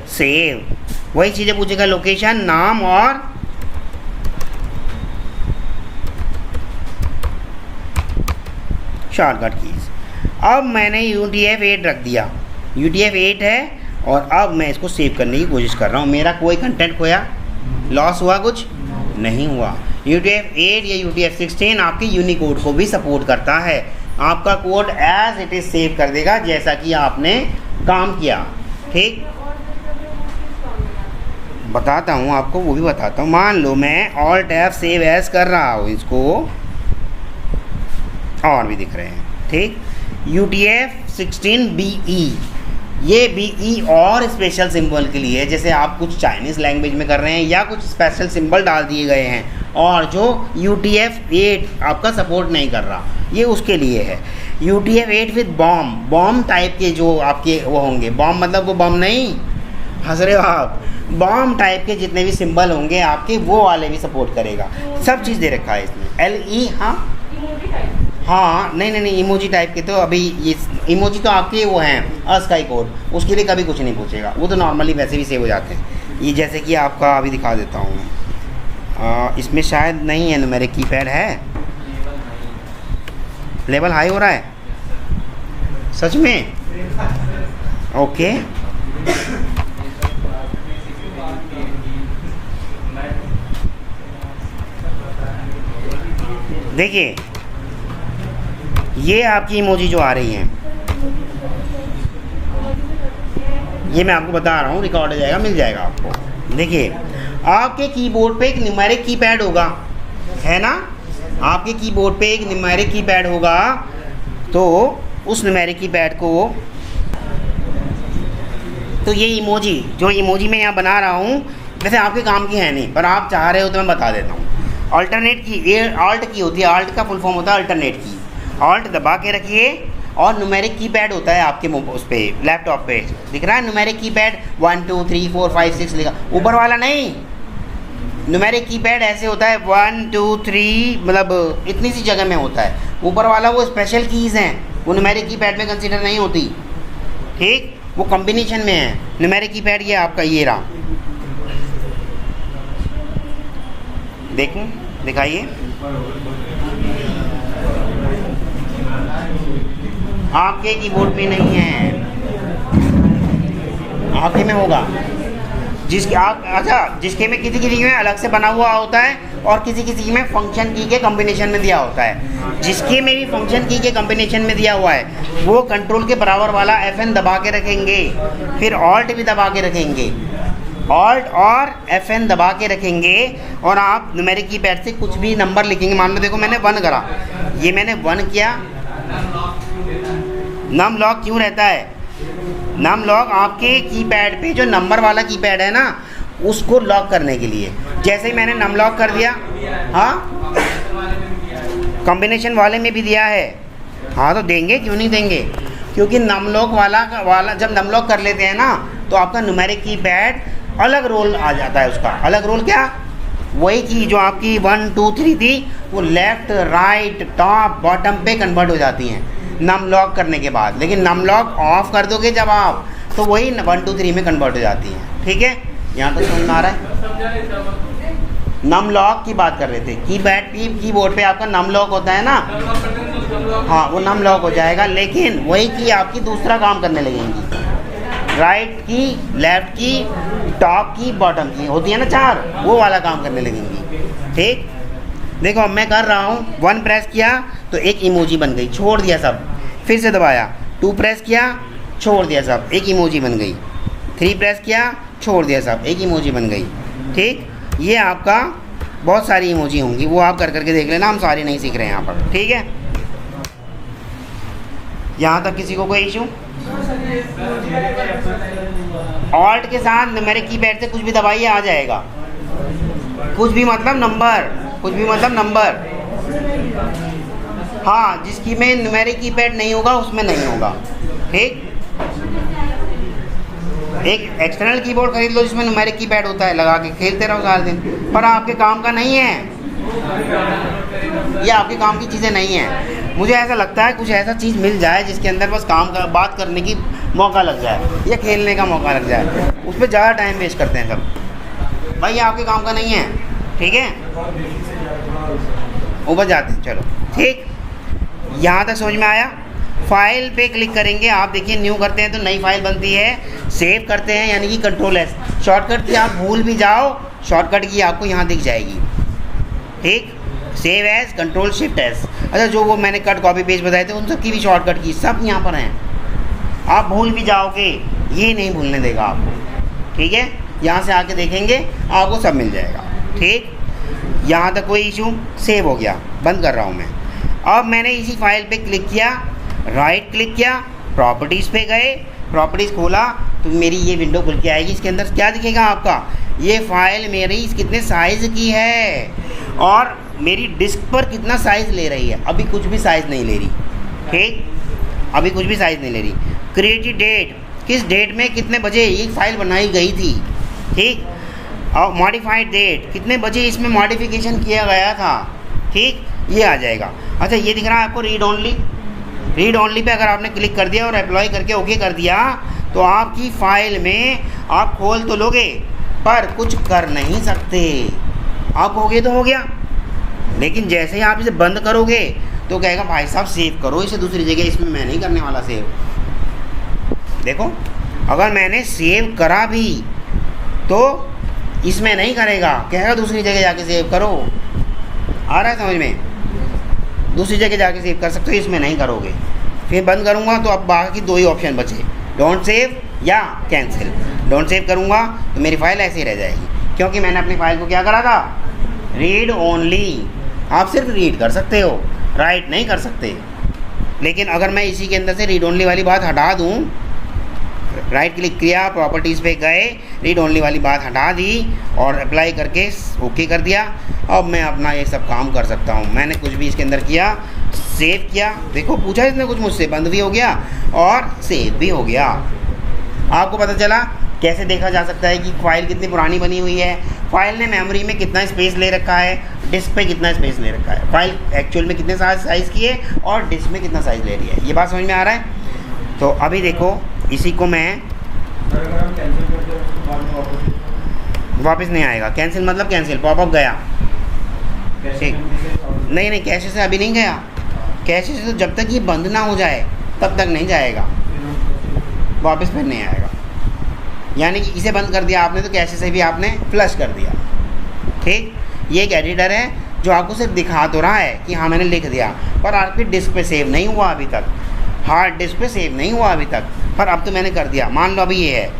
सेव। वही चीज़ें पूछेगा, लोकेशन, नाम और शॉर्टकट कीज। अब मैंने UTF-8 रख दिया, UTF-8 है, और अब मैं इसको सेव करने की कोशिश कर रहा हूँ। मेरा कोई कंटेंट खोया, लॉस हुआ, कुछ नहीं हुआ। UTF-8 या UTF-16 आपके यूनिकोड को भी सपोर्ट करता है, आपका code as it is save कर देगा जैसा कि आपने काम किया। ठीक, बताता हूँ आपको, वो भी बताता हूँ। मान लो मैं Alt+F सेव एज कर रहा हूँ, इसको और भी दिख रहे हैं। ठीक, UTF-16BE, ये BE और स्पेशल सिंबल के लिए, जैसे आप कुछ चाइनीज़ लैंग्वेज में कर रहे हैं या कुछ स्पेशल सिंबल डाल दिए गए हैं, और जो UTF-8 आपका सपोर्ट नहीं कर रहा, ये उसके लिए है। UTF-8 विद बॉम्ब टाइप के जो आपके वो होंगे, बॉम्ब मतलब वो बम नहीं, हंस रहे हो आप, बॉम्ब टाइप के जितने भी सिंबल होंगे आपके, वो वाले भी सपोर्ट करेगा। सब चीज़ दे रखा है इसमें। LE, हाँ हाँ नहीं इमोजी टाइप के तो अभी ये इमोजी तो आपके वो हैं अस्काई कोड, उसके लिए कभी कुछ नहीं पूछेगा, वो तो नॉर्मली वैसे भी सेव हो जाते हैं। ये जैसे कि आपका अभी दिखा देता हूँ, इसमें शायद नहीं है न्यूमेरिक कीपैड है, लेवल हाई हो रहा है सच में। ओके देखिए ये आपकी इमोजी जो आ रही है, ये मैं आपको बता रहा हूँ, रिकॉर्ड हो जाएगा, मिल जाएगा आपको। देखिए आपके कीबोर्ड पे एक न्यूमेरिक कीपैड होगा, है ना, आपके कीबोर्ड पे एक न्यूमेरिक कीपैड होगा, तो उस न्यूमेरिक कीपैड को, तो ये इमोजी जो इमोजी मैं यहाँ बना रहा हूँ वैसे आपके काम की है नहीं, पर आप चाह रहे हो तो मैं बता देता हूँ। अल्टरनेट की, ये ऑल्ट की होती है, ऑल्ट का फुल फॉर्म होता है अल्टरनेट की। ऑल्ट दबा के रखिए और न्यूमेरिक कीपैड होता है आपके उस पर लैपटॉप पे, दिख रहा है न्यूमेरिक कीपैड 1 2 3 4 5 6 लिखा, ऊपर वाला नहीं। न्यूमेरिक कीपैड ऐसे होता है 1 2 3, मतलब इतनी सी जगह में होता है, ऊपर वाला वो स्पेशल कीज़ हैं, वो न्यूमेरिक कीपैड में कंसिडर नहीं होती, ठीक, वो कॉम्बिनेशन में है। न्यूमेरिक कीपैड ये आपका ये रहा, देखूं दिखाइए, आपके कीबोर्ड पे नहीं है, आपके में होगा, जिसके आप अच्छा जिसके में किसी में अलग से बना हुआ होता है और किसी में फंक्शन की के कॉम्बिनेशन में दिया होता है। जिसके में भी फंक्शन की के कॉम्बिनेशन में दिया हुआ है वो कंट्रोल के बराबर वाला FN दबा के रखेंगे, फिर ऑल्ट भी दबा के रखेंगे, ऑल्ट और FN दबा के रखेंगे, और आप न्यूमेरिक कीपैड से कुछ भी नंबर लिखेंगे। मान लो देखो मैंने 1 करा, ये मैंने 1 किया, नम लॉक क्यों रहता है, नम लॉक आपके कीपैड पे जो नंबर वाला कीपैड है ना उसको लॉक करने के लिए। जैसे ही मैंने नम लॉक कर दिया, हाँ कॉम्बिनेशन वाले में भी दिया है, हाँ तो देंगे, क्यों नहीं देंगे, क्योंकि नम लॉक वाला जब नम लॉक कर लेते हैं ना तो आपका न्यूमेरिक कीपैड अलग रोल आ जाता है, उसका अलग रोल क्या, वही की जो आपकी 1 2 3 थी वो लेफ़्ट राइट टॉप बॉटम पे कन्वर्ट हो जाती हैं नम लॉक करने के बाद। लेकिन नम लॉक ऑफ कर दोगे जब आप तो वही 1 2 3 में कन्वर्ट हो जाती हैं, ठीक है, यहाँ तक समझ में आ रहा है। नम लॉक की बात कर रहे थे, कीबोर्ड पे आपका नम लॉक होता है ना, हाँ वो नम लॉक हो जाएगा, लेकिन वही की आपकी दूसरा काम करने लगेंगी, राइट की, लेफ्ट की, टॉप की, बॉटम की होती है ना 4, वो वाला काम करने लगेंगी, ठीक। देखो अब मैं कर रहा हूँ, 1 प्रेस किया तो एक इमोजी बन गई, छोड़ दिया सब, फिर से दबाया, 2 प्रेस किया छोड़ दिया सब, एक इमोजी बन गई, 3 प्रेस किया छोड़ दिया सब, एक इमोजी बन गई, ठीक। ये आपका बहुत सारी इमोजी होंगी, वो आप कर करके देख लेना, हम सारी नहीं सीख रहे हैं यहाँ पर, ठीक है। यहाँ तक किसी को कोई इशू? ऑल्ट के साथ न्यूमेरिक कीपैड से कुछ भी दबाइए आ जाएगा, कुछ भी मतलब नंबर, कुछ भी मतलब नंबर, हाँ जिसकी में न्यूमेरिक कीपैड नहीं होगा उसमें नहीं होगा, ठीक। एक एक्सटर्नल कीबोर्ड खरीद लो जिसमें न्यूमेरिक कीपैड होता है, लगा के खेलते रहो सारे दिन, पर आपके काम का नहीं है, ये आपके काम की चीज़ें नहीं हैं। मुझे ऐसा लगता है कुछ ऐसा चीज़ मिल जाए जिसके अंदर बस बात करने की मौका लग जाए या खेलने का मौका लग जाए, उस पर ज़्यादा टाइम वेस्ट करते हैं सब, भाई आपके काम का नहीं है, ठीक है। ऊपर जाते हैं, चलो ठीक, यहाँ तक समझ में आया। फाइल पे क्लिक करेंगे, आप देखिए न्यू करते हैं तो नई फाइल बनती है, सेव करते हैं यानी कि Ctrl+S, शॉर्टकट की आप भूल भी जाओ शॉर्टकट की आपको यहाँ दिख जाएगी, ठीक, सेव एज Ctrl+Shift+S। अच्छा जो वो मैंने कट कॉपी पेस्ट बताए थे उन सब की भी शॉर्टकट की सब यहाँ पर हैं, आप भूल भी जाओगे ये नहीं भूलने देगा आपको, ठीक है। यहाँ से आके देखेंगे आपको सब मिल जाएगा, ठीक। यहाँ तक कोई इशू, सेव हो गया, बंद कर रहा हूँ मैं। अब मैंने इसी फाइल पे क्लिक किया, राइट क्लिक किया, प्रॉपर्टीज़ पे गए, प्रॉपर्टीज़ खोला तो मेरी ये विंडो खुल के आएगी। इसके अंदर क्या दिखेगा आपका, ये फाइल मेरी कितने साइज़ की है और मेरी डिस्क पर कितना साइज़ ले रही है। अभी कुछ भी साइज़ नहीं ले रही, ठीक, अभी कुछ भी साइज़ नहीं ले रही। क्रिएटेड डेट, किस डेट में कितने बजे ये फाइल बनाई गई थी, ठीक। और मॉडिफाइड डेट, कितने बजे इसमें मॉडिफिकेशन किया गया था, ठीक। ये आ जाएगा। अच्छा ये दिख रहा है आपको read only, read only pay अगर आपने क्लिक कर दिया और अप्लाई करके ओके कर दिया तो आपकी फ़ाइल में आप खोल तो लोगे पर कुछ कर नहीं सकते। आप हो गए तो हो गया, लेकिन जैसे ही आप इसे बंद करोगे तो कहेगा भाई साहब सेव करो इसे दूसरी जगह, इसमें मैं नहीं करने वाला सेव। देखो अगर मैंने सेव करा भी तो इसमें नहीं करेगा, कहेगा दूसरी जगह जाके सेव करो। आ रहा है समझ में? दूसरी जगह जाके सेव कर सकते हो, इसमें नहीं करोगे। फिर बंद करूँगा तो अब बाकी दो ही ऑप्शन बचे, डोंट सेव या कैंसिल। डोंट सेव करूँगा तो मेरी फ़ाइल ऐसे ही रह जाएगी, क्योंकि मैंने अपनी फ़ाइल को क्या करा था, रीड ओनली। आप सिर्फ रीड कर सकते हो, राइट नहीं कर सकते। लेकिन अगर मैं इसी के अंदर से रीड ओनली वाली बात हटा दूँ, राइट क्लिक किया, प्रॉपर्टीज़ पे गए, रीड ओनली वाली बात हटा दी और अप्लाई करके ओके कर दिया, अब मैं अपना ये सब काम कर सकता हूँ। मैंने कुछ भी इसके अंदर किया, सेव किया, देखो पूछा इसने कुछ मुझसे, बंद भी हो गया और सेव भी हो गया। आपको पता चला कैसे देखा जा सकता है कि फ़ाइल कितनी पुरानी बनी हुई है, फ़ाइल ने मेमोरी में कितना स्पेस ले रखा है, डिस्क पे कितना स्पेस ले रखा है, फ़ाइल एक्चुअल में कितने साइज़ की है और डिस्क में कितना साइज़ ले रही है। ये बात समझ में आ रहा है? तो अभी देखो इसी को मैं वापस नहीं आएगा। कैंसिल मतलब कैंसिल, पॉपअप गया, ठीक। नहीं कैशे से अभी नहीं गया, कैशे से तो जब तक ये बंद ना हो जाए तब तक नहीं जाएगा, वापस फिर नहीं आएगा। यानी कि इसे बंद कर दिया आपने तो कैशे से भी आपने फ्लश कर दिया, ठीक। ये एक एडिटर है जो आपको सिर्फ दिखा तो रहा है कि हाँ मैंने लिख दिया, पर आपकी डिस्क पे सेव नहीं हुआ अभी तक, हार्ड डिस्क पे सेव नहीं हुआ अभी तक, पर अब तो मैंने कर दिया। मान लो अभी ये है,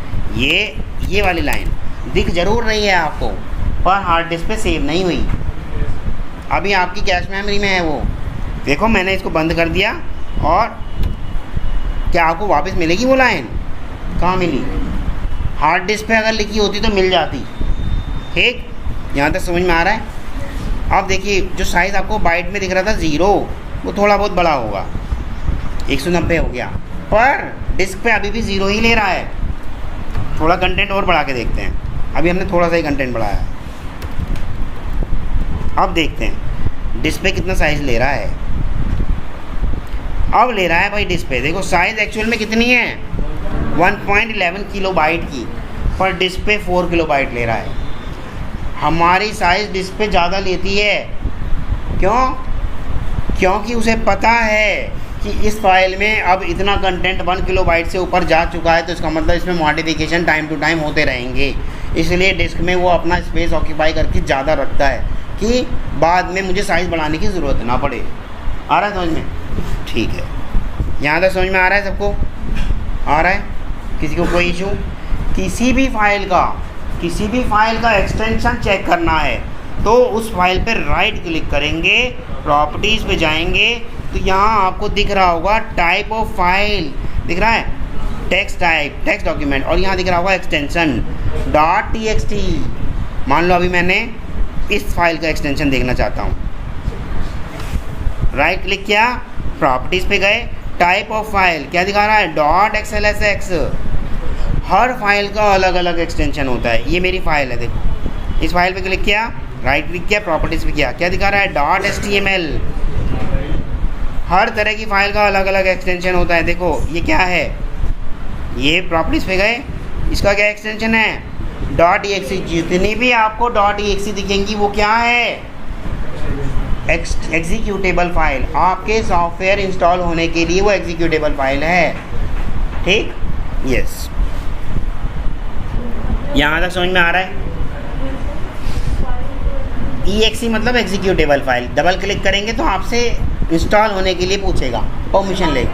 ये वाली लाइन दिख जरूर रही है आपको, पर हार्ड डिस्क पे सेव नहीं हुई, अभी आपकी कैश मेमोरी में है वो। देखो मैंने इसको बंद कर दिया और क्या आपको वापस मिलेगी वो लाइन? कहाँ मिली? हार्ड डिस्क पे अगर लिखी होती तो मिल जाती, ठीक। यहाँ तक समझ में आ रहा है? अब देखिए जो साइज़ आपको बाइट में दिख रहा था 0, वो थोड़ा बहुत बड़ा होगा, 190 हो गया, पर डिस्क पे अभी भी 0 ही ले रहा है। थोड़ा कंटेंट और बढ़ा के देखते हैं, अभी हमने थोड़ा सा ही कंटेंट बढ़ाया है। अब देखते हैं डिस्प्ले कितना साइज़ ले रहा है। अब ले रहा है भाई डिस्प्ले, देखो साइज़ एक्चुअल में कितनी है 1.11 किलोबाइट की, पर डिस्प्ले 4 किलोबाइट ले रहा है। हमारी साइज़ डिस्प्ले ज़्यादा लेती है, क्यों? क्योंकि उसे पता है कि इस फाइल में अब इतना कंटेंट 1 किलोबाइट से ऊपर जा चुका है, तो इसका मतलब इसमें मॉडिफिकेशन टाइम टू टाइम होते रहेंगे। इसलिए डिस्क में वो अपना स्पेस ऑक्यूपाई करके ज़्यादा रखता है कि बाद में मुझे साइज़ बढ़ाने की ज़रूरत ना पड़े। आ रहा है समझ में? ठीक है, यहाँ तक समझ में आ रहा है सबको? आ रहा है? किसी को कोई इशू? किसी भी फाइल का एक्सटेंशन चेक करना है तो उस फाइल पर राइट क्लिक करेंगे, प्रॉपर्टीज़ पे जाएंगे, तो यहाँ आपको दिख रहा होगा टाइप ऑफ फाइल, दिख रहा है टेक्स्ट टाइप, टेक्स्ट डॉक्यूमेंट, और यहाँ दिख रहा होगा एक्सटेंशन .txt। मान लो अभी मैंने इस फाइल का एक्सटेंशन देखना चाहता हूँ, राइट क्लिक किया, प्रॉपर्टीज़ पे गए, टाइप ऑफ फाइल क्या दिखा रहा है .xlsx। हर फाइल का अलग अलग एक्सटेंशन होता है। ये मेरी फाइल है, देखो इस फाइल पे क्लिक किया, राइट क्लिक किया, प्रॉपर्टीज़ पे किया, क्या दिखा रहा है .html। हर तरह की फ़ाइल का अलग अलग एक्सटेंशन होता है। देखो ये क्या है, ये प्रॉपर्टीज़ पे गए, इसका क्या एक्सटेंशन है .exe। जितनी भी आपको .exe दिखेंगी वो क्या है, एग्जीक्यूटेबल फाइल। आपके सॉफ्टवेयर इंस्टॉल होने के लिए वो एग्जीक्यूटेबल फाइल है, ठीक। यस, यहाँ तक समझ में आ रहा है? exe मतलब एग्जीक्यूटेबल फाइल। डबल क्लिक करेंगे तो आपसे इंस्टॉल होने के लिए पूछेगा, परमिशन ले,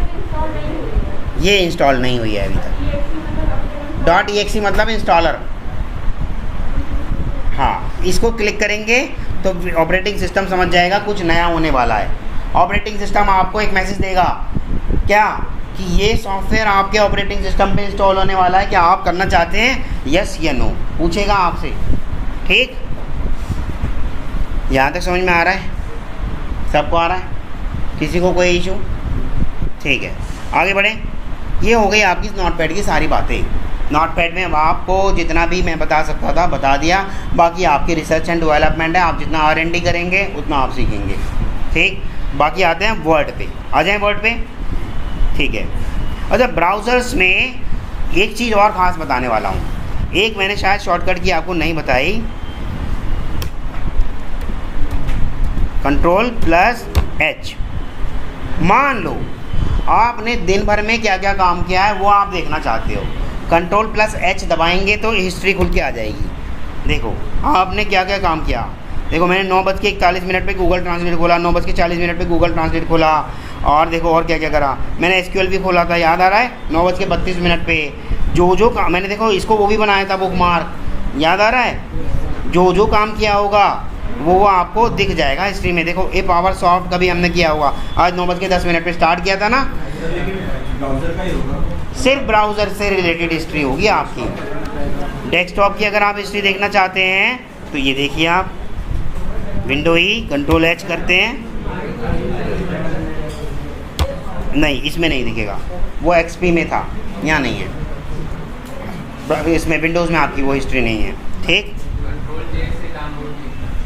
ये इंस्टॉल नहीं हुई है अभी तक। .exe मतलब इंस्टॉलर। हाँ, इसको क्लिक करेंगे तो ऑपरेटिंग सिस्टम समझ जाएगा कुछ नया होने वाला है। ऑपरेटिंग सिस्टम आपको एक मैसेज देगा, क्या कि ये सॉफ्टवेयर आपके ऑपरेटिंग सिस्टम पे इंस्टॉल होने वाला है, क्या आप करना चाहते हैं, यस या नो, पूछेगा आपसे, ठीक। यहाँ तक समझ में आ रहा है? सबको आ रहा है? किसी को कोई इशू? ठीक है, आगे बढ़ें। ये हो गई आपकी नोटपैड की सारी बातें। नोटपैड में अब आपको जितना भी मैं बता सकता था बता दिया, बाकी आपकी रिसर्च एंड डेवलपमेंट है, आप जितना R&D करेंगे उतना आप सीखेंगे। ठीक, बाकी आते हैं वर्ड पे। आ जाएं वर्ड पे, ठीक है। अच्छा, ब्राउज़र्स में एक चीज़ और ख़ास बताने वाला हूँ, एक मैंने शायद शॉर्टकट की आपको नहीं बताई, Ctrl+H। मान लो आपने दिन भर में क्या क्या काम किया है वो आप देखना चाहते हो, Ctrl+H दबाएंगे तो हिस्ट्री खुल के आ जाएगी। देखो आपने क्या क्या काम किया। देखो मैंने 9:41 पे गूगल ट्रांसलेट खोला, 9:40 पे गूगल ट्रांसलेट खोला, और देखो और क्या क्या करा। मैंने SQL भी खोला था, याद आ रहा है, 9:32 पे। जो काम मैंने, देखो इसको वो भी बनाया था बुक मार्क, याद आ रहा है। जो काम किया होगा वो आपको दिख जाएगा हिस्ट्री में। देखो ए पावर सॉफ्ट का भी हमने किया हुआ, आज 9:10 पे स्टार्ट किया था ना। सिर्फ ब्राउज़र से रिलेटेड हिस्ट्री होगी आपकी। डेस्कटॉप की अगर आप हिस्ट्री देखना चाहते हैं तो ये देखिए, आप विंडो ही Ctrl+H करते हैं, नहीं इसमें नहीं दिखेगा, वो XP में था, यहाँ नहीं है, इसमें विंडोज़ में आपकी वो हिस्ट्री नहीं है, ठीक।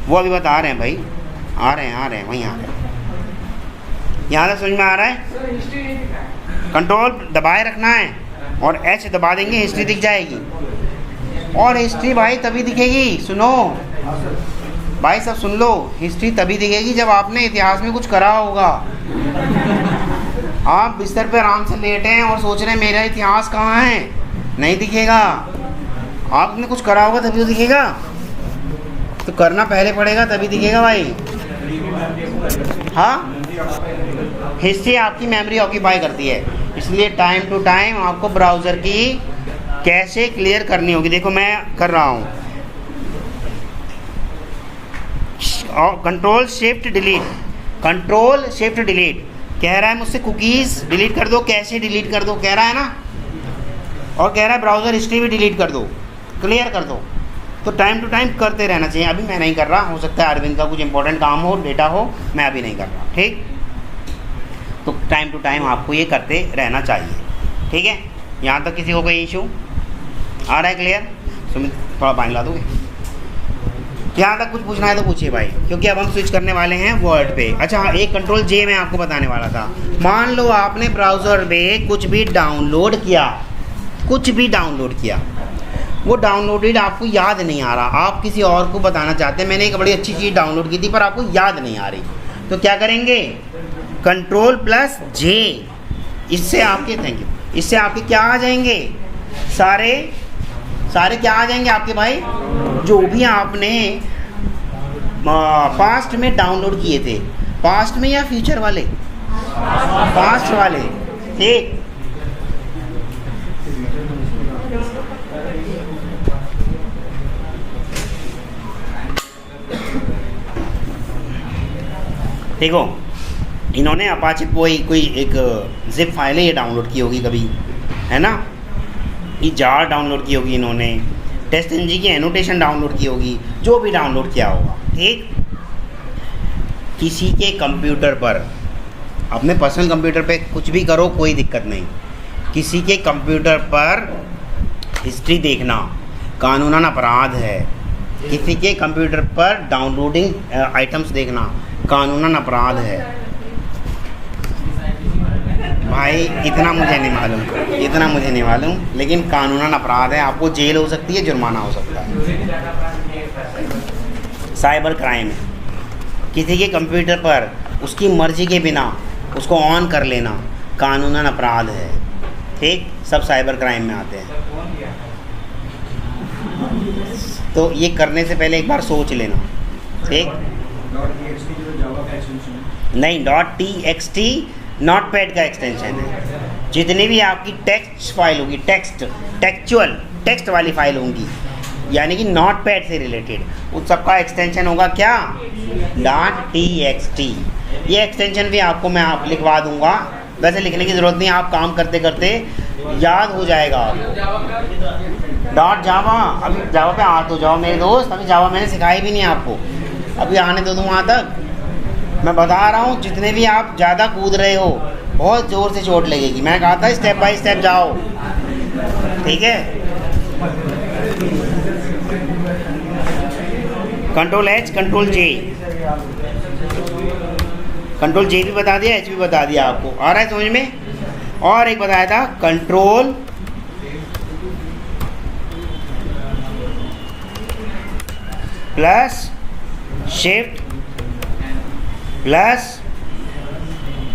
वो अभी बता रहे हैं भाई, आ रहे हैं वहीं आ रहे हैं, यहाँ से समझ में आ रहा है। कंट्रोल दबाए रखना है और H दबा देंगे, हिस्ट्री दिख जाएगी। और हिस्ट्री भाई तभी दिखेगी, सुनो भाई सब सुन लो, हिस्ट्री तभी दिखेगी जब आपने इतिहास में कुछ करा होगा। आप बिस्तर पे आराम से लेटे हैं और सोच रहे हैं मेरा इतिहास कहाँ है, नहीं दिखेगा। आपने कुछ करा होगा तभी तो दिखेगा, तो करना पहले पड़ेगा तभी दिखेगा भाई। हाँ, हिस्ट्री आपकी मेमोरी ऑक्यूपाई करती है, इसलिए टाइम टू टाइम आपको ब्राउज़र की कैसे क्लियर करनी होगी। देखो मैं कर रहा हूँ, Ctrl+Shift+Delete कह रहा है मुझसे कुकीज़ डिलीट कर दो, कैसे डिलीट कर दो कह रहा है ना, और कह रहा है ब्राउज़र हिस्ट्री भी डिलीट कर दो, क्लियर कर दो। तो टाइम टू टाइम करते रहना चाहिए। अभी मैं नहीं कर रहा, हो सकता है अरविंद का कुछ इंपॉर्टेंट काम हो, डेटा हो, मैं अभी नहीं कर रहा, ठीक। तो टाइम टू टाइम आपको ये करते रहना चाहिए, ठीक है। यहाँ तक किसी को कोई इशू आ रहा है, क्लियर? सुमित थोड़ा पानी ला दोगे? यहाँ तक कुछ पूछना है तो पूछिए भाई, क्योंकि अब हम स्विच करने वाले हैं वर्ड पे। अच्छा हाँ, एक Ctrl+J मैं आपको बताने वाला था। मान लो आपने ब्राउज़र में कुछ भी डाउनलोड किया, वो डाउनलोडेड आपको याद नहीं आ रहा, आप किसी और को बताना चाहते हैं मैंने एक बड़ी अच्छी चीज़ डाउनलोड की थी पर आपको याद नहीं आ रही, तो क्या करेंगे? Ctrl+J। इससे आपके, थैंक यू, इससे आपके क्या आ जाएंगे, सारे क्या आ जाएंगे आपके भाई, जो भी आपने पास्ट में डाउनलोड किए थे, पास्ट में या फ्यूचर वाले, पास्ट वाले, ठीक। देखो इन्होंने अपाचे कोई एक जिप फाइल है ये डाउनलोड की होगी कभी, है ना, ये जार डाउनलोड की होगी इन्होंने, टेस्ट-ng की एनोटेशन डाउनलोड की होगी, जो भी डाउनलोड किया होगा, ठीक। किसी के कंप्यूटर पर, अपने पर्सनल कंप्यूटर पे कुछ भी करो कोई दिक्कत नहीं, किसी के कंप्यूटर पर हिस्ट्री देखना कानूनन अपराध है। किसी के कंप्यूटर पर डाउनलोडिंग आइटम्स देखना कानूनन अपराध है। भाई इतना मुझे नहीं मालूम, लेकिन कानूनन अपराध है, आपको जेल हो सकती है, जुर्माना हो सकता है, साइबर क्राइम है। किसी के कंप्यूटर पर उसकी मर्जी के बिना उसको ऑन कर लेना कानूनन अपराध है, ठीक, सब साइबर क्राइम में आते हैं। तो ये करने से पहले एक बार सोच लेना, ठीक। नहीं, .txt नोटपैड का एक्सटेंशन है। जितनी भी आपकी टेक्स्ट फाइल होगी, टेक्स्ट वाली फाइल होंगी, यानी कि नोटपैड से रिलेटेड, उस सबका एक्सटेंशन होगा क्या, .txt। ये एक्सटेंशन भी आपको मैं लिखवा दूंगा, वैसे लिखने की ज़रूरत नहीं, आप काम करते करते याद हो जाएगा आपको। .java, अभी जावा पे आ तो जाओ मेरे दोस्त, अभी जावा मैंने सिखाई भी नहीं आपको, अभी आने दो तुम वहाँ तक। मैं बता रहा हूँ, जितने भी आप ज़्यादा कूद रहे हो बहुत ज़ोर से चोट लगेगी। मैंने कहा था स्टेप बाय स्टेप जाओ, ठीक है। Ctrl+H, Ctrl+J, कंट्रोल जे भी बता दिया, एच भी बता दिया आपको। आ रहा है समझ में? और एक बताया था control plus shift plus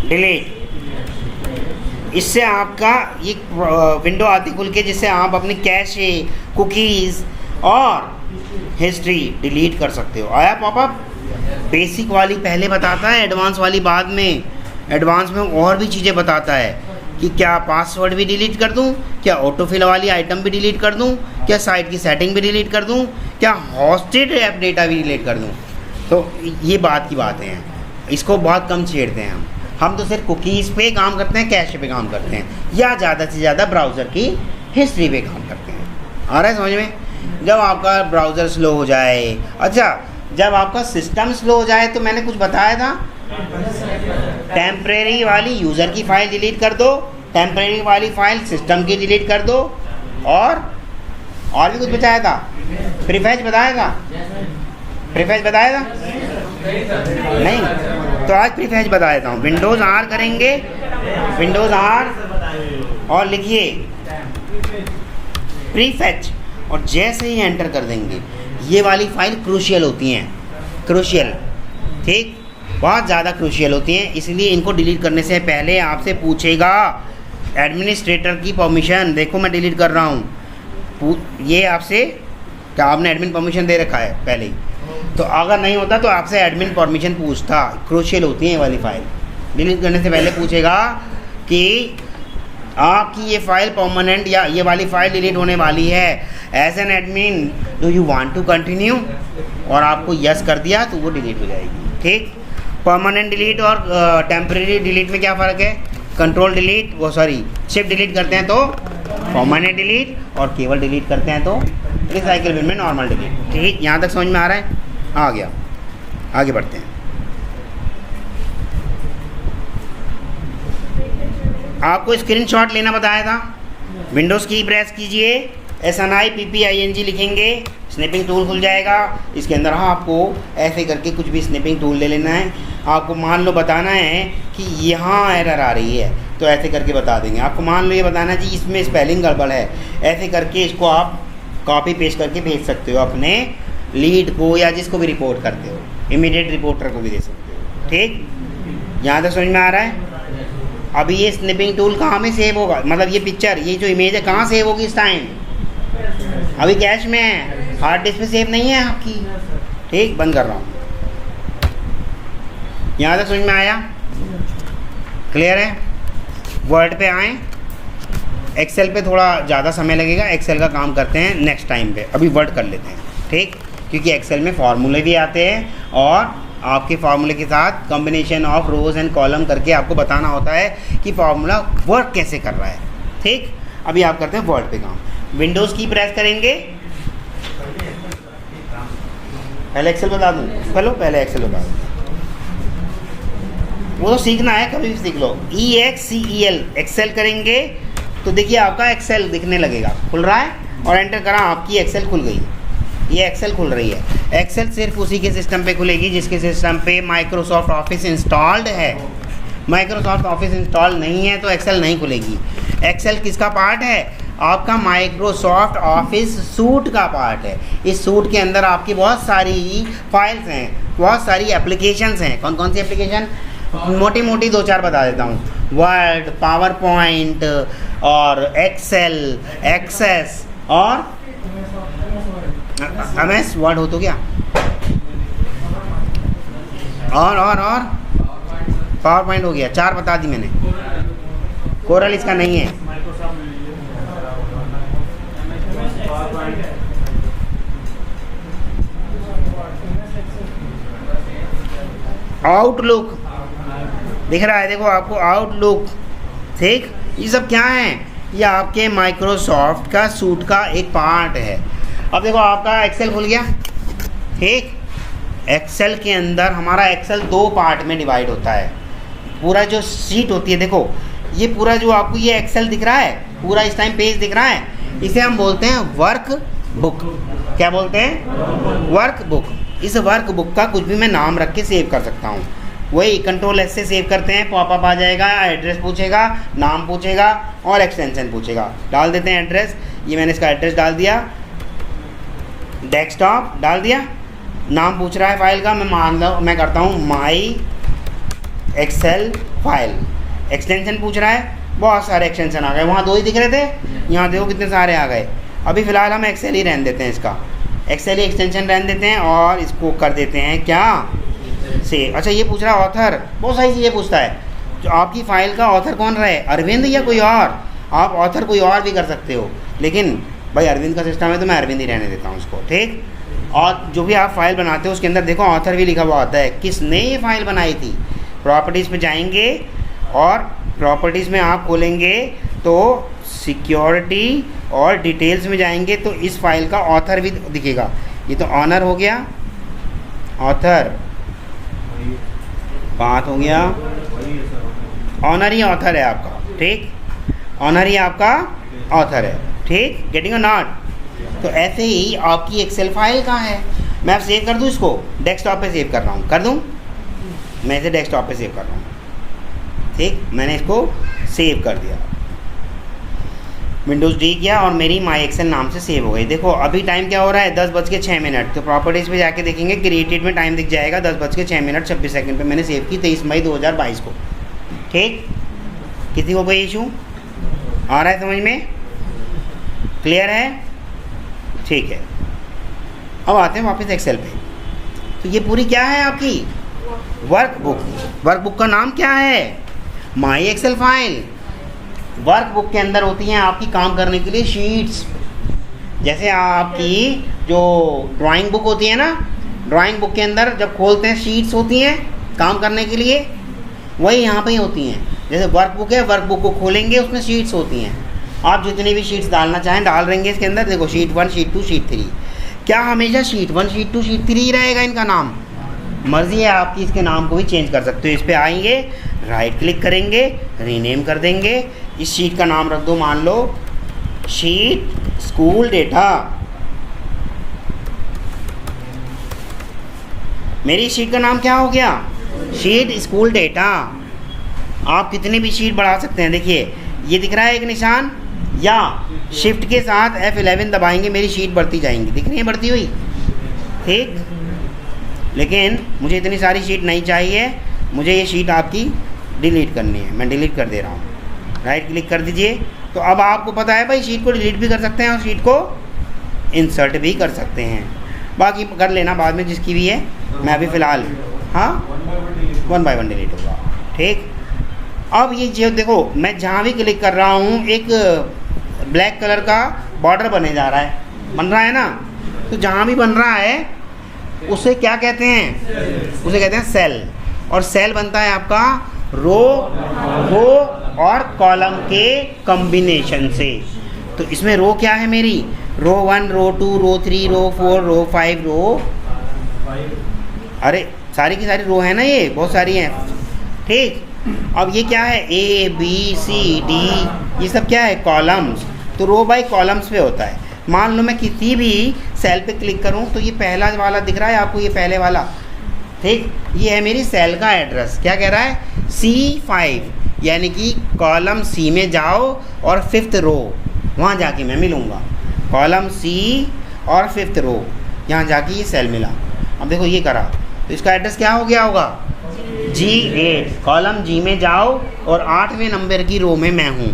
delete. इससे आपका ये विंडो आती खुल के, जिससे आप अपनी कैशे, कुकीज़ और हिस्ट्री डिलीट कर सकते हो। आया पॉपअप? बेसिक वाली पहले बताता है, एडवांस वाली बाद में। एडवांस में और भी चीज़ें बताता है कि क्या पासवर्ड भी डिलीट कर दूं, क्या ऑटोफिल वाली आइटम भी डिलीट कर दूं, क्या साइट की सेटिंग भी डिलीट कर दूं, क्या होस्टेड ऐप डेटा भी डिलीट कर दूं। तो ये बात की बातें हैं, इसको बहुत कम छेड़ते हैं हम तो सिर्फ कुकीज़ पे काम करते हैं, कैश पे काम करते हैं, या ज़्यादा से ज़्यादा ब्राउज़र की हिस्ट्री पे काम करते हैं। आ रहा है समझ में? जब आपका ब्राउज़र स्लो हो जाए, अच्छा जब आपका सिस्टम स्लो हो जाए, तो मैंने कुछ बताया था, टेम्परेरी वाली यूज़र की फ़ाइल डिलीट कर दो, टेम्परेरी वाली फ़ाइल सिस्टम की डिलीट कर दो, और भी कुछ बताया था, प्रीफेच बताया था, प्रीफेच बताया था नहीं? तो आज प्रीफेच बता देता हूँ। विंडोज़ आर करेंगे, विंडोज़ आर और लिखिए प्रीफेच, और जैसे ही एंटर कर देंगे, ये वाली फ़ाइल क्रूशियल होती हैं, क्रूशियल, ठीक, बहुत ज़्यादा क्रूशियल होती हैं, इसलिए इनको डिलीट करने से पहले आपसे पूछेगा एडमिनिस्ट्रेटर की परमिशन। देखो मैं डिलीट कर रहा हूँ, ये आपसे, क्या आपने एडमिन परमिशन दे रखा है पहले ही? तो अगर नहीं होता तो आपसे एडमिन परमिशन पूछता। क्रूशियल होती है ये वाली फ़ाइल, डिलीट करने से पहले पूछेगा कि आपकी ये फ़ाइल परमानेंट, या ये वाली फ़ाइल डिलीट होने वाली है, as an admin do you want to continue, और आपको यस कर दिया तो वो डिलीट हो जाएगी। ठीक, परमानेंट डिलीट और टेम्परेरी डिलीट में क्या फ़र्क है? कंट्रोल डिलीट, वो सॉरी शिफ्ट डिलीट करते हैं तो परमानेंट डिलीट, और केवल डिलीट करते हैं तो रिसाइकिल बिन में नॉर्मल डिलीट। ठीक, यहाँ तक समझ में आ रहा है? आ गया, आगे बढ़ते हैं। आपको स्क्रीनशॉट लेना बताया था। विंडोज़ की प्रेस कीजिए, SNIPPING लिखेंगे, स्निपिंग टूल खुल जाएगा। इसके अंदर आपको ऐसे करके कुछ भी स्निपिंग टूल ले लेना है। आपको मान लो बताना है कि यहाँ एरर आ रही है, तो ऐसे करके बता देंगे। आपको मान लो ये बताना है जी इसमें स्पेलिंग गड़बड़ है, ऐसे करके इसको आप कॉपी पेस्ट करके भेज सकते हो अपने लीड को, या जिसको भी रिपोर्ट करते हो, इमीडिएट रिपोर्टर को भी दे सकते हो। ठीक, यहाँ तक समझ में आ रहा है? अभी ये स्निपिंग टूल कहाँ में सेव होगा, मतलब ये पिक्चर, ये जो इमेज है कहाँ सेव होगी इस टाइम? अभी कैश में है, हार्ड डिस्क पे सेव नहीं है आपकी। ठीक, बंद कर रहा हूँ। यहाँ तक समझ में आया? क्लियर है? वर्ड पे आएँ। एक्सेल पे थोड़ा ज़्यादा समय लगेगा, एक्सेल का काम करते हैं नेक्स्ट टाइम पे, अभी वर्ड कर लेते हैं। ठीक, क्योंकि एक्सेल में फार्मूले भी आते हैं, और आपके फार्मूले के साथ combination of rows and column करके आपको बताना होता है कि फार्मूला वर्क कैसे कर रहा है। ठीक, अभी आप करते हैं वर्ड पे काम। विंडोज़ की प्रेस करेंगे, पहले एक्सेल बता दूँ? चलो पहले एक्सेल बता दूँ, वो तो सीखना है, कभी भी सीख लो। EXCEL एक्सेल करेंगे तो देखिए आपका एक्सेल दिखने लगेगा, खुल रहा है, और एंटर करा, आपकी एक्सेल खुल गई। ये एक्सेल खुल रही है। एक्सेल सिर्फ उसी के सिस्टम पे खुलेगी जिसके सिस्टम पे माइक्रोसॉफ्ट ऑफिस इंस्टॉल्ड है। माइक्रोसॉफ्ट ऑफिस इंस्टॉल नहीं है तो एक्सेल नहीं खुलेगी। एक्सेल किसका पार्ट है? आपका माइक्रोसॉफ्ट ऑफिस सूट का पार्ट है। इस सूट के अंदर आपकी बहुत सारी फाइल्स हैं, बहुत सारी एप्लीकेशंस हैं। कौन कौन सी एप्लीकेशन? मोटी मोटी दो चार बता देता हूँ। वर्ड, पावर पॉइंट, और एक्सेल, एक्सेस, और MS वर्ड हो तो क्या, और पावर पॉइंट हो गया। चार बता दी मैंने। कोरल इसका नहीं है। आउटलुक दिख रहा है, देखो आपको आउटलुक। ठीक, ये सब क्या है? ये आपके माइक्रोसॉफ्ट का सूट का एक पार्ट है। अब देखो आपका एक्सेल खुल गया। ठीक, एक्सेल के अंदर हमारा एक्सेल दो पार्ट में डिवाइड होता है। पूरा जो शीट होती है, देखो ये पूरा जो आपको ये एक्सेल दिख रहा है, पूरा इस टाइम पेज दिख रहा है, इसे हम बोलते हैं वर्क बुक। क्या बोलते हैं? Work book. इस वर्क बुक का कुछ भी मैं नाम रख के सेव कर सकता हूँ। वही कंट्रोल एस से सेव करते हैं, पॉपअप आ जाएगा, एड्रेस पूछेगा, नाम पूछेगा और एक्सटेंशन पूछेगा। डाल देते हैं एड्रेस, ये मैंने इसका एड्रेस डाल दिया, डेस्कटॉप डाल दिया। नाम पूछ रहा है फाइल का, मैं करता हूँ माई एक्सेल फाइल। एक्सटेंशन पूछ रहा है, बहुत सारे एक्सटेंशन आ गए, वहाँ 2 ही दिख रहे थे, यहाँ देखो कितने सारे आ गए। अभी फ़िलहाल हम एक्सेल ही रहने देते हैं, इसका एक्सेल ही एक्सटेंशन रहने देते हैं और इसको कर देते हैं क्या, सेव। अच्छा ये पूछ रहा है ऑथर, बहुत सारी चीज़ें पूछता है। जो आपकी फ़ाइल का ऑथर कौन रहे, अरविंद या कोई और? आप ऑथर कोई और भी कर सकते हो, लेकिन भाई अरविंद का सिस्टम है तो मैं अरविंद ही रहने देता हूँ उसको, ठीक। और जो भी आप फाइल बनाते हो उसके अंदर देखो ऑथर भी लिखा हुआ होता है, किसने ये फाइल बनाई थी। प्रॉपर्टीज़ पे जाएंगे और प्रॉपर्टीज़ में आप खोलेंगे तो सिक्योरिटी और डिटेल्स में जाएंगे तो इस फाइल का ऑथर भी दिखेगा। ये तो ऑनर हो गया, ऑथर बात हो गया, ऑनर ही ऑथर है आपका, ठीक। ऑनर ही आपका ऑथर है, ठीक। Getting a not. तो ऐसे ही आपकी एक्सेल फाइल कहाँ है, मैं अब सेव कर दूँ इसको, डेस्कटॉप पे सेव कर रहा हूँ, कर दूँ, मैं इसे डेस्कटॉप पे सेव कर रहा हूँ, ठीक। मैंने इसको सेव कर दिया, विंडोज़ डी किया और मेरी माई एक्सेल नाम से सेव हो गई। देखो अभी टाइम क्या हो रहा है, 10:06। तो प्रॉपर्टीज़ पे जाके देखेंगे, क्रिएटेड में टाइम दिख जाएगा 10:06 पे मैंने सेव की 23 मई 2022 को, ठीक। किसी को कोई इशू आ रहा है समझ में, क्लियर है, ठीक है। अब आते हैं वापस एक्सेल पे। तो ये पूरी क्या है आपकी वर्कबुक। वर्कबुक का नाम क्या है, माई एक्सेल फाइल। वर्कबुक के अंदर होती हैं आपकी काम करने के लिए शीट्स। जैसे आपकी जो ड्राइंग बुक होती है ना, ड्राइंग बुक के अंदर जब खोलते हैं शीट्स होती हैं काम करने के लिए, वही यहाँ पे ही होती हैं। जैसे वर्कबुक है, वर्कबुक को खोलेंगे उसमें शीट्स होती हैं, आप जितनी भी शीट्स डालना चाहें डाल देंगे इसके अंदर। देखो शीट 1, शीट 2, शीट 3। क्या हमेशा शीट 1, शीट 2, शीट 3 ही रहेगा इनका नाम? मर्ज़ी है आपकी, इसके नाम को भी चेंज कर सकते हो। इस पर आएंगे, राइट क्लिक करेंगे, रीनेम कर देंगे। इस शीट का नाम रख दो, मान लो शीट स्कूल डेटा। मेरी शीट का नाम क्या हो गया, शीट स्कूल डेटा। आप कितनी भी शीट बढ़ा सकते हैं। देखिए ये दिख रहा है एक निशान, या शिफ्ट के साथ F11 दबाएंगे, मेरी शीट बढ़ती जाएंगी, दिख रही है बढ़ती हुई, ठीक। लेकिन मुझे इतनी सारी शीट नहीं चाहिए, मुझे ये शीट आपकी डिलीट करनी है, मैं डिलीट कर दे रहा हूँ। राइट क्लिक कर दीजिए। तो अब आपको पता है भाई, शीट को डिलीट भी कर सकते हैं और शीट को इंसर्ट भी कर सकते हैं। बाकी कर लेना बाद में जिसकी भी है, मैं अभी फ़िलहाल, हाँ 1 बाय 1 डिलीट होगा, ठीक। अब ये जो देखो, मैं जहाँ भी क्लिक कर रहा हूँ एक ब्लैक कलर का बॉर्डर बने जा रहा है, बन रहा है ना। तो जहाँ भी बन रहा है उसे क्या कहते हैं, उसे कहते हैं सेल। और सेल बनता है आपका रो और कॉलम के कॉम्बिनेशन से। तो इसमें रो क्या है मेरी, रो 1, रो 2, रो 3, रो 4, रो 5, रो, अरे सारी की सारी रो है ना, ये बहुत सारी हैं, ठीक। अब ये क्या है, A B C D, ये सब क्या है, कॉलम्स। तो रो बाय कॉलम्स पे होता है। मान लो मैं किसी भी सेल पे क्लिक करूं तो ये पहला वाला दिख रहा है आपको, ये पहले वाला, ठीक। ये है मेरी सेल का एड्रेस। क्या कह रहा है, C5, यानी कि कॉलम C में जाओ और 5th रो, वहाँ जाके मैं मिलूँगा। कॉलम C और 5th रो, यहाँ जाके ये सेल मिला। अब देखो ये करा, तो इसका एड्रेस क्या हो गया होगा, G8। कॉलम G में जाओ और 8वें नंबर की रो में मैं हूँ,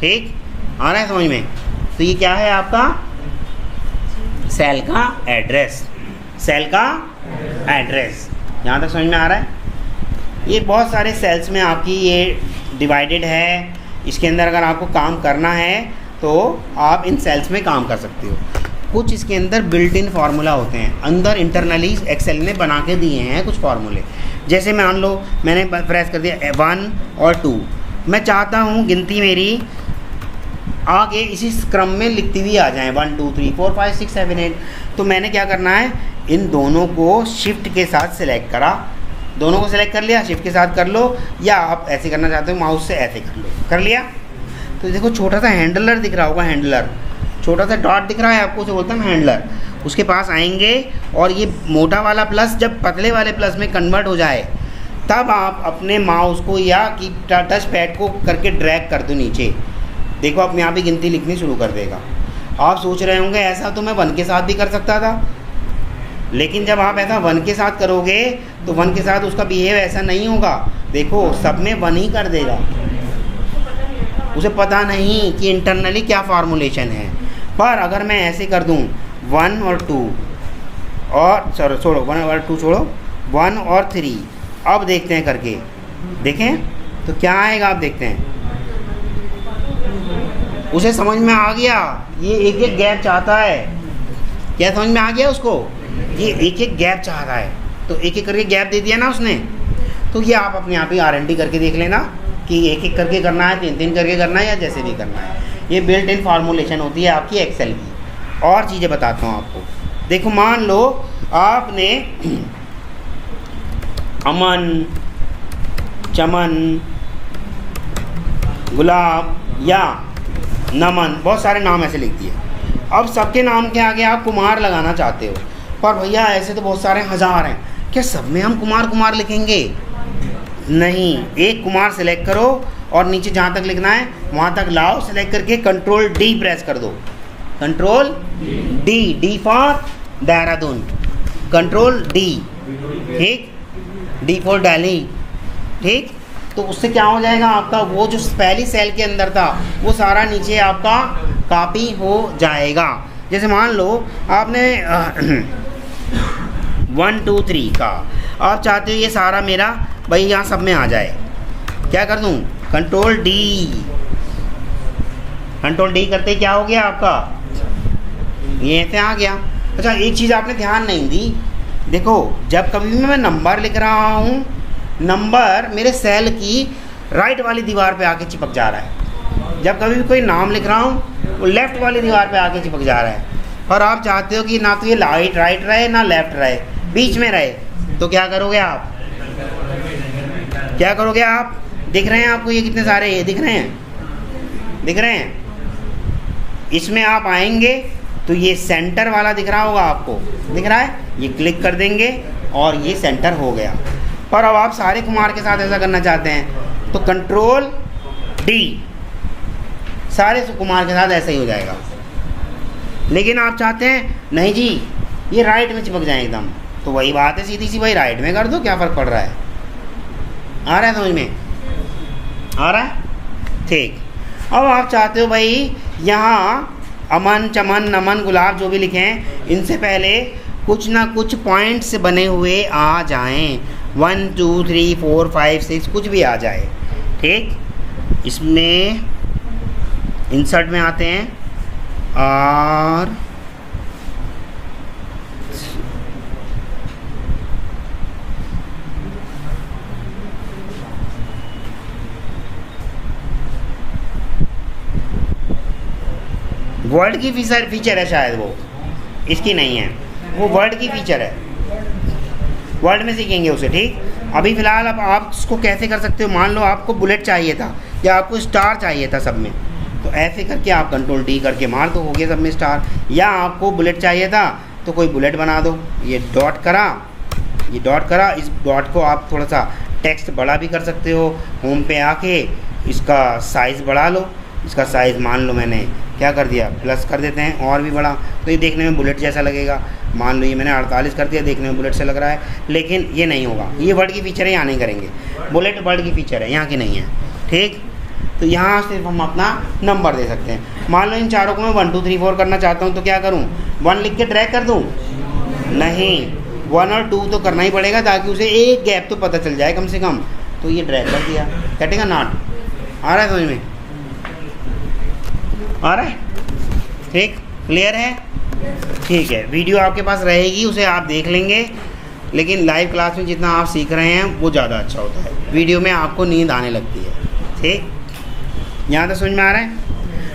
ठीक। आ रहा है समझ में। तो ये क्या है आपका, सेल का एड्रेस। सेल का एड्रेस, यहाँ तक समझ में आ रहा है। ये बहुत सारे सेल्स में आपकी ये डिवाइडेड है। इसके अंदर अगर आपको काम करना है तो आप इन सेल्स में काम कर सकते हो। कुछ इसके अंदर बिल्ट इन फार्मूला होते हैं, अंदर इंटरनली एक्सेल ने बना के दिए हैं कुछ फार्मूले। जैसे मान लो मैंने प्रेस कर दिया 1 और 2, मैं चाहता हूँ गिनती मेरी आगे इसी क्रम में लिखती हुई आ जाए, 1 2 3 4 5 6 7 8। तो मैंने क्या करना है, इन दोनों को शिफ्ट के साथ सिलेक्ट करा, दोनों को सिलेक्ट कर लिया, शिफ्ट के साथ कर लो, या आप ऐसे करना चाहते हो माउस से ऐसे कर लो, कर लिया। तो देखो छोटा सा हैंडलर दिख रहा होगा, हैंडलर छोटा सा डॉट दिख रहा है आपको, उसे बोलते हैं हैंडलर। उसके पास आएंगे और ये मोटा वाला प्लस जब पतले वाले प्लस में कन्वर्ट हो जाए तब आप अपने माउस को या कि टच पैड को करके ड्रैग कर दो नीचे, देखो अपने आप ही गिनती लिखनी शुरू कर देगा। आप सोच रहे होंगे ऐसा तो मैं 1 के साथ भी कर सकता था, लेकिन जब आप ऐसा 1 के साथ करोगे तो 1 के साथ उसका बिहेव ऐसा नहीं होगा। देखो सब में 1 ही कर देगा, उसे पता नहीं कि इंटरनली क्या फार्मूलेशन है। पर अगर मैं ऐसे कर दूं 1 और 2 और छोड़ो 1 और 2 छोड़ो 1 और 3, अब देखते हैं करके, देखें तो क्या आएगा। आप देखते हैं उसे समझ में आ गया, ये एक एक गैप चाहता है। क्या समझ में आ गया उसको, ये एक एक गैप चाहता है, तो एक एक करके गैप दे दिया ना उसने। तो ये आप अपने आप ही R&D करके देख लेना कि एक एक करके करना है, 3-3 करके करना है, या जैसे भी करना है। ये बिल्ट इन फार्मूलेशन होती है आपकी एक्सेल की। और चीज़ें बताता हूँ आपको। देखो मान लो आपने अमन, चमन, गुलाब या नमन, बहुत सारे नाम ऐसे लिख दिए। अब सबके नाम के आगे आप कुमार लगाना चाहते हो, पर भैया ऐसे तो बहुत सारे हज़ार हैं, क्या सब में हम कुमार कुमार लिखेंगे? नहीं, एक कुमार सेलेक्ट करो और नीचे जहाँ तक लिखना है वहाँ तक लाओ, सेलेक्ट करके कंट्रोल D प्रेस कर दो। Control D for Dehradun, control D, ठीक, D फॉर दिल्ली, ठीक। तो उससे क्या हो जाएगा, आपका वो जो पहली सेल के अंदर था वो सारा नीचे आपका कॉपी हो जाएगा। जैसे मान लो आपने 1 2 3 का, आप चाहते हो ये सारा मेरा भाई यहाँ सब में आ जाए, क्या कर दूँ, कंट्रोल D। कंट्रोल D करते क्या हो गया आपका, ये ऐसे आ गया। अच्छा एक चीज़ आपने ध्यान नहीं दी, देखो जब कभी भी मैं नंबर लिख रहा हूँ, नंबर मेरे सेल की राइट वाली दीवार पे आके चिपक जा रहा है। जब कभी भी कोई नाम लिख रहा हूँ वो लेफ़्ट वाली दीवार पे आके चिपक जा रहा है। और आप चाहते हो कि ना तो ये राइट रहे ना लेफ़्ट रहे, बीच में रहे, तो क्या करोगे आप, क्या करोगे आप? दिख रहे हैं आपको ये कितने सारे ये दिख रहे हैं, दिख रहे हैं? इसमें आप आएंगे तो ये सेंटर वाला दिख रहा होगा आपको, दिख रहा है, ये क्लिक कर देंगे और ये सेंटर हो गया। पर अब आप सारे कुमार के साथ ऐसा करना चाहते हैं तो कंट्रोल D, सारे कुमार के साथ ऐसा ही हो जाएगा। लेकिन आप चाहते हैं नहीं जी ये राइट में चिपक जाए एकदम, तो वही बात है सीधी सी, भाई राइट में कर दो, क्या फ़र्क पड़ रहा है। आ रहा है समझ में, आ रहा है, ठीक। अब आप चाहते हो भाई यहाँ अमन, चमन, नमन, गुलाब जो भी लिखे हैं इनसे पहले कुछ ना कुछ पॉइंट्स बने हुए आ जाएं, 1 2 3 4 5 6 कुछ भी आ जाए, ठीक। इसमें इंसर्ट में आते हैं और वर्ड की फीचर है शायद, वो इसकी नहीं है, वो वर्ड की फीचर है, वर्ड में सीखेंगे उसे, ठीक। अभी फ़िलहाल अब आप उसको कैसे कर सकते हो, मान लो आपको बुलेट चाहिए था या आपको स्टार चाहिए था सब में, तो ऐसे करके आप कंट्रोल D करके मार दो, हो गया सब में स्टार। या आपको बुलेट चाहिए था तो कोई बुलेट बना दो, ये डॉट करा, ये डॉट करा, इस डॉट को आप थोड़ा सा टेक्स्ट बड़ा भी कर सकते हो। होम पे आके इसका साइज़ बढ़ा लो, इसका साइज़ मान लो मैंने क्या कर दिया, प्लस कर देते हैं और भी बड़ा, तो ये देखने में बुलेट जैसा लगेगा। मान लो ये मैंने 48 कर दिया, देखने में बुलेट से लग रहा है, लेकिन ये नहीं होगा, ये वर्ड की फीचर है, यहाँ नहीं करेंगे, बुलेट वर्ड की फीचर है, यहाँ की नहीं है, ठीक। तो यहाँ सिर्फ हम अपना नंबर दे सकते हैं। मान लो इन चारों को मैं 1 2 3 4 करना चाहता हूँ, तो क्या करूँ, 1 लिख के ड्रैग कर दूँ? नहीं, 1 और 2 तो करना ही पड़ेगा ताकि उसे एक गैप तो पता चल जाए कम से कम, तो ये ड्रैग कर दिया, कटेगा नॉट। आ रहा है समझ में, आ रहा है, ठीक, क्लियर है, ठीक है। वीडियो आपके पास रहेगी, उसे आप देख लेंगे, लेकिन लाइव क्लास में जितना आप सीख रहे हैं वो ज़्यादा अच्छा होता है, वीडियो में आपको नींद आने लगती है, ठीक। यहाँ तक समझ में आ रहा है।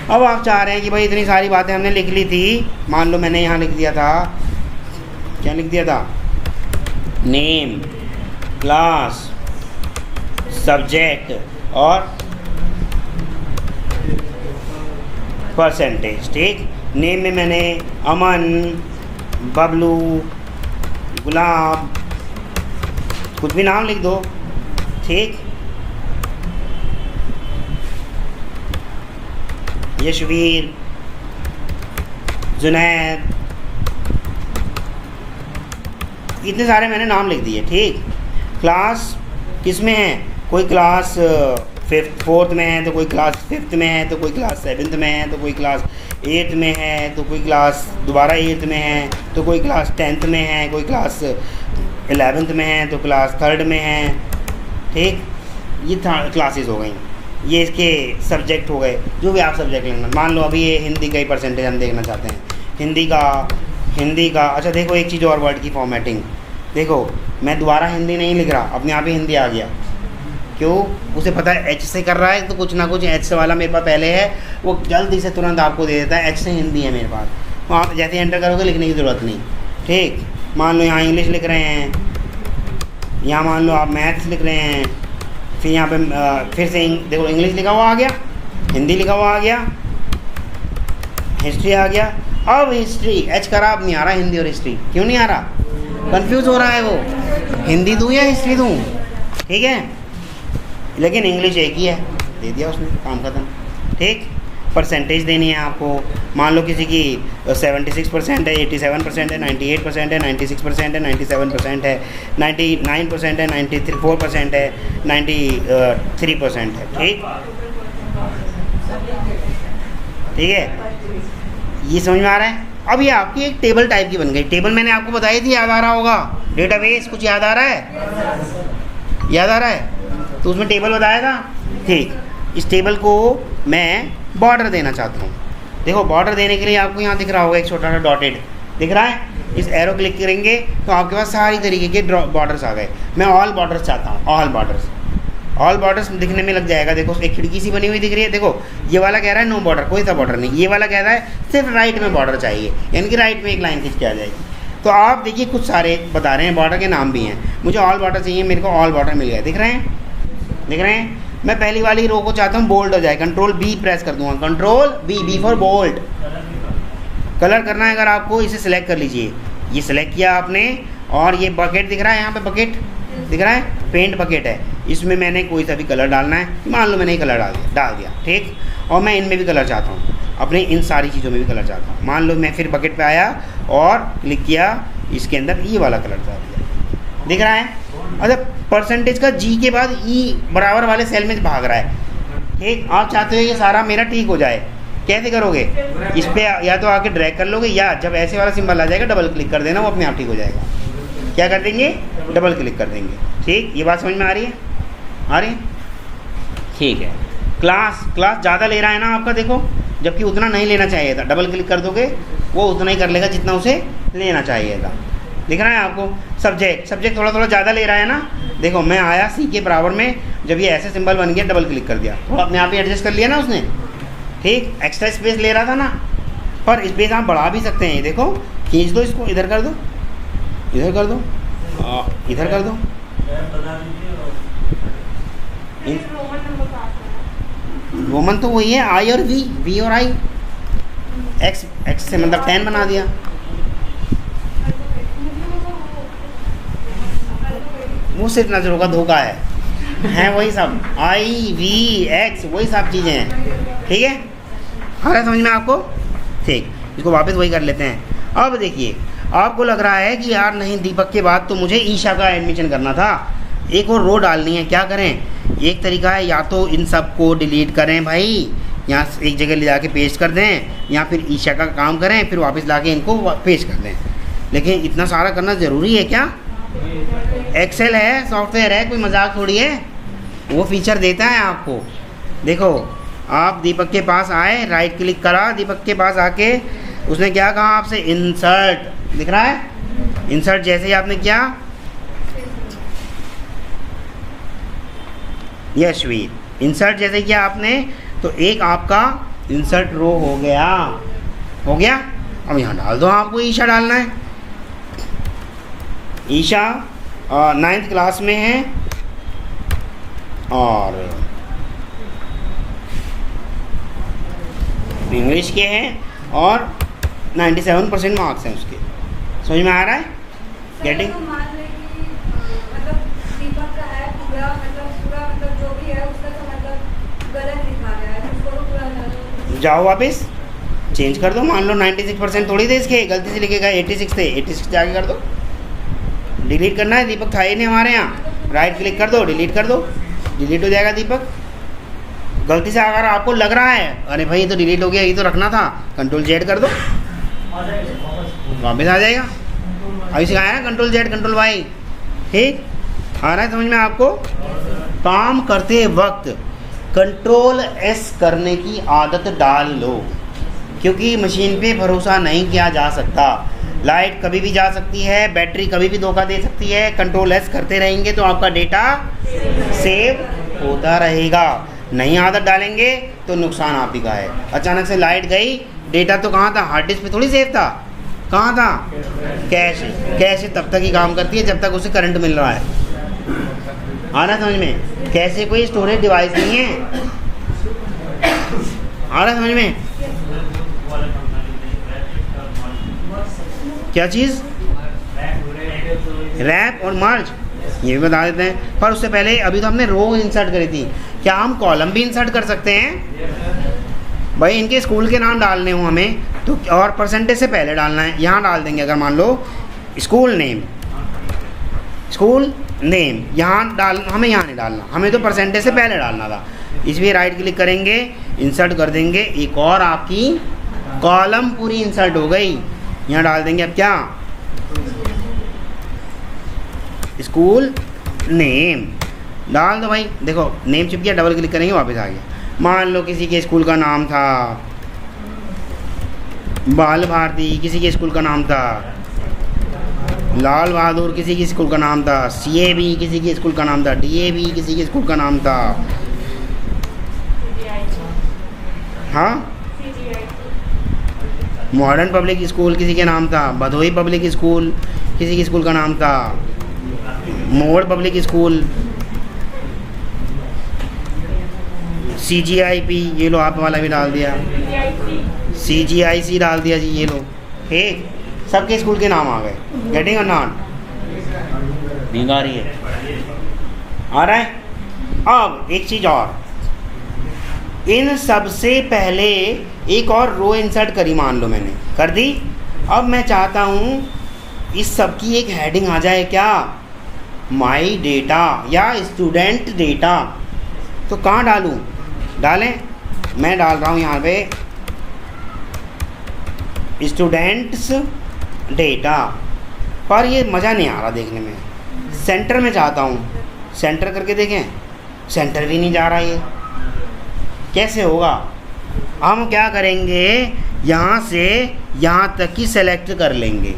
अब आप चाह रहे हैं कि भाई इतनी सारी बातें हमने लिख ली थी, मान लो मैंने यहाँ लिख दिया था, क्या लिख दिया था, नेम, क्लास, सब्जेक्ट और परसेंटेज, ठीक। नेम में मैंने अमन, बबलू, गुलाब, कुछ भी नाम लिख दो, ठीक, यशवीर, जुनैद, इतने सारे मैंने नाम लिख दिए। ठीक, क्लास किस में है, कोई क्लास फोर्थ में है, तो कोई क्लास फिफ्थ में है, तो कोई क्लास सेवन्थ में है, तो कोई क्लास एट्थ में है, तो कोई क्लास दोबारा एट्थ में है, तो कोई क्लास 10th में है, कोई क्लास 11th में है, तो क्लास 3rd में है। ठीक, ये क्लासेस हो गई, ये इसके सब्जेक्ट हो गए, जो भी आप सब्जेक्ट लेना। मान लो अभी ये हिंदी का ही परसेंटेज हम देखना चाहते हैं, हिंदी का। अच्छा देखो एक चीज़ और, वर्ड की फॉर्मेटिंग देखो, मैं दोबारा हिंदी नहीं लिख रहा, अपने आप ही हिंदी आ गया। क्यों, उसे पता है एच से कर रहा है, तो कुछ ना कुछ एच से वाला मेरे पास पहले है, वो जल्दी से तुरंत आपको दे देता है एच से हिंदी है मेरे पास, तो आप जैसे एंटर करोगे लिखने की ज़रूरत नहीं। ठीक, मान लो यहाँ इंग्लिश लिख रहे हैं, यहाँ मान लो आप मैथ्स लिख रहे हैं, फिर यहाँ पे फिर से देखो इंग्लिश लिखा हुआ आ गया, हिंदी लिखा हुआ आ गया, हिस्ट्री आ गया। अब हिस्ट्री एच करा, अब नहीं आ रहा हिंदी और हिस्ट्री। क्यों नहीं आ रहा, कंफ्यूज हो रहा है वो, हिंदी दूँ या हिस्ट्री दूँ। ठीक है, लेकिन इंग्लिश एक ही है, दे दिया उसने, काम खत्म। ठीक, परसेंटेज देनी है आपको, मान लो किसी की 76% है, 87% है, 98% है, 96% है, 97% है, 99% है, 94% है, 93% है। ठीक, ठीक है, ये समझ में आ रहा है। अब ये आपकी एक टेबल टाइप की बन गई। टेबल मैंने आपको बताई थी, याद आ रहा होगा, डेटाबेस, कुछ याद आ रहा है, याद आ रहा है, तो उसमें टेबल बताया था। ठीक, इस टेबल को मैं बॉर्डर देना चाहता हूँ। देखो बॉर्डर देने के लिए आपको यहाँ दिख रहा होगा एक छोटा सा डॉटेड दिख रहा है, इस एरो क्लिक करेंगे तो आपके पास सारी तरीके के बॉर्डर्स आ गए। मैं ऑल बॉर्डर्स चाहता हूँ, ऑल बॉर्डर्स दिखने में लग जाएगा। देखो एक खिड़की सी बनी हुई दिख रही है, देखो ये वाला कह रहा है नो बॉर्डर, कोई सा बॉर्डर नहीं, ये वाला कह रहा है सिर्फ राइट में बॉर्डर चाहिए, यानी कि राइट में एक लाइन खींच के आ जाएगी। तो आप देखिए कुछ सारे बता रहे हैं, बॉर्डर के नाम भी हैं, मुझे ऑल बॉर्डर चाहिए, मेरे को ऑल बॉर्डर मिल गया, दिख रहे हैं, दिख रहे हैं। मैं पहली वाली रो को चाहता हूँ बोल्ड हो जाए, कंट्रोल बी प्रेस कर दूंगा, control B for bold. Colour करना है अगर आपको, इसे सिलेक्ट कर लीजिए, ये सिलेक्ट किया आपने, और ये बकेट दिख रहा है, यहाँ पे बकेट दिख रहा है, पेंट बकेट है, इसमें मैंने कोई सा भी कलर डालना है, मान लो मैंने ये कलर डाल दिया। ठीक, और मैं इनमें भी कलर चाहता हूँ, अपने इन सारी चीज़ों में भी कलर चाहता हूँ। मान लो मैं फिर बकेट पे आया और क्लिक किया, इसके अंदर ये वाला कलर डाल दिया, दिख रहा है। अच्छा, परसेंटेज का जी के बाद ई बराबर वाले सेल में भाग रहा है। ठीक, आप चाहते हो ये सारा मेरा ठीक हो जाए, कैसे करोगे, इस पर या तो आके ड्रैग कर लोगे, या जब ऐसे वाला सिंबल आ जाएगा डबल क्लिक कर देना, वो अपने आप ठीक हो जाएगा। क्या कर देंगे, डबल क्लिक कर देंगे। ठीक, ये बात समझ में आ रही है, आ रही है। ठीक है, क्लास ज़्यादा ले रहा है ना आपका, देखो, जबकि उतना नहीं लेना चाहिए था। डबल क्लिक कर दोगे वो उतना ही कर लेगा जितना उसे लेना चाहिए था, दिख रहा है आपको। सब्जेक्ट थोड़ा ज़्यादा ले रहा है ना, देखो मैं आया सी के बराबर में, जब ये ऐसे सिंबल बन गया डबल क्लिक कर दिया, तो अपने आप ही एडजस्ट कर लिया ना उसने। ठीक, एक्स्ट्रा स्पेस ले रहा था ना, पर स्पेस आप बढ़ा भी सकते हैं। देखो खींच दो इसको, इधर कर दो, इधर कर दो, इधर कर दो, रोमन तो वही है, आई और वी और आई, एक्स से मतलब 10 बना दिया। वो सिर्फ नजरों का धोखा है वही सब, आई वी एक्स वही सब चीज़ें हैं। ठीक है, आ रहा है समझ में आपको। ठीक, इसको वापस वही कर लेते हैं। अब देखिए, आपको लग रहा है कि यार नहीं, दीपक के बाद तो मुझे ईशा का एडमिशन करना था, एक और रो डालनी है, क्या करें। एक तरीका है, या तो इन सब को डिलीट करें भाई, यहाँ एक जगह ले जाके पेस्ट कर दें, या फिर ईशा का काम करें, फिर वापस लाके इनको पेस्ट कर दें। लेकिन इतना सारा करना ज़रूरी है क्या, एक्सेल है, सॉफ्टवेयर है, कोई मजाक थोड़ी है, वो फीचर देता है आपको। देखो आप दीपक के पास आए, राइट क्लिक करा, दीपक के पास आके उसने क्या कहा आपसे, इंसर्ट, दिख रहा है, इंसर्ट जैसे ही आपने किया, यशवीर इंसर्ट जैसे किया आपने, तो एक आपका इंसर्ट रो हो गया। अब यहाँ डाल दो, आपको ईशा डालना है। ईशा 9th क्लास में है और इंग्लिश के हैं और 97% मार्क्स हैं उसके। समझ में आ रहा है, गेटिंग। गलत लिखा गया है, उसको तो पूरा गलत। जाओ वापस चेंज कर दो। मान लो 96% थोड़ी थे इसके, गलती से लिखेगा 86 थे, 86 से आगे कर दो। डिलीट करना है, दीपक था ही नहीं हमारे यहाँ। राइट क्लिक कर दो, डिलीट कर दो, डिलीट हो जाएगा दीपक। गलती से अगर आपको लग रहा है अरे भाई ये तो डिलीट हो गया, ये तो रखना था, Ctrl Z कर दो, वापस आ जाएगा। अभी सिखाया है Ctrl Z Ctrl Y, ठीक आ रहा है समझ में आपको। काम करते वक्त Ctrl S करने की आदत डाल लो, क्योंकि मशीन पे भरोसा नहीं किया जा सकता। लाइट कभी भी जा सकती है, बैटरी कभी भी धोखा दे सकती है। Ctrl S करते रहेंगे तो आपका डेटा सेव होता रहेगा। नहीं आदत डालेंगे तो नुकसान आप ही का है। अचानक से लाइट गई, डेटा तो कहाँ था, हार्ड डिस्क पे थोड़ी सेव था, कहाँ था, कैश। कैश तब तक ही काम करती है जब तक उसे करंट मिल रहा है। आ रहा समझ में, कैसे कोई स्टोरेज डिवाइस नहीं है। आ रहा समझ में, क्या चीज़, रैप और मर्ज, ये भी बता देते हैं। पर उससे पहले अभी तो हमने रो इंसर्ट करी थी, क्या हम कॉलम भी इंसर्ट कर सकते हैं। भाई इनके स्कूल के नाम डालने हो हमें तो, और परसेंटेज से पहले डालना है, यहाँ डाल देंगे। अगर मान लो स्कूल नेम, स्कूल नेम यहाँ डाल, हमें यहाँ नहीं डालना, हमें तो परसेंटेज से पहले डालना था। इसलिए राइट क्लिक करेंगे, इंसर्ट कर देंगे, एक और आपकी कॉलम पूरी इंसर्ट हो गई। यहाँ डाल देंगे अब क्या, स्कूल नेम डाल दो भाई। देखो नेम चिप किया, डबल क्लिक करेंगे, वापस आ गया। मान लो किसी के स्कूल का नाम था बाल भारती, किसी के स्कूल का नाम था लाल बहादुर, किसी के स्कूल का नाम था CAB, किसी के स्कूल का नाम था DAV, किसी के स्कूल का नाम था हाँ मॉडर्न पब्लिक स्कूल, किसी के नाम था भदोही पब्लिक स्कूल, किसी के स्कूल का नाम था मोड़ पब्लिक स्कूल, CGIP, ये लो आप वाला भी डाल दिया, CGIC डाल दिया जी, ये लो, ठीक। सबके स्कूल के नाम आ गए। गेटिंग और नॉट, नींद आ रही है, आ रहा है। अब एक चीज़ और, इन सबसे पहले एक और रो इंसर्ट करी, मान लो मैंने कर दी। अब मैं चाहता हूँ इस सब की एक हेडिंग आ जाए, क्या, माई डेटा या स्टूडेंट डेटा। तो कहाँ डालूँ, डालें, मैं डाल रहा हूँ यहाँ पे स्टूडेंट्स डेटा, पर ये मज़ा नहीं आ रहा देखने में। सेंटर में चाहता हूँ, सेंटर करके देखें, सेंटर भी नहीं जा रहा, ये कैसे होगा। हम क्या करेंगे, यहाँ से यहाँ तक की सेलेक्ट कर लेंगे।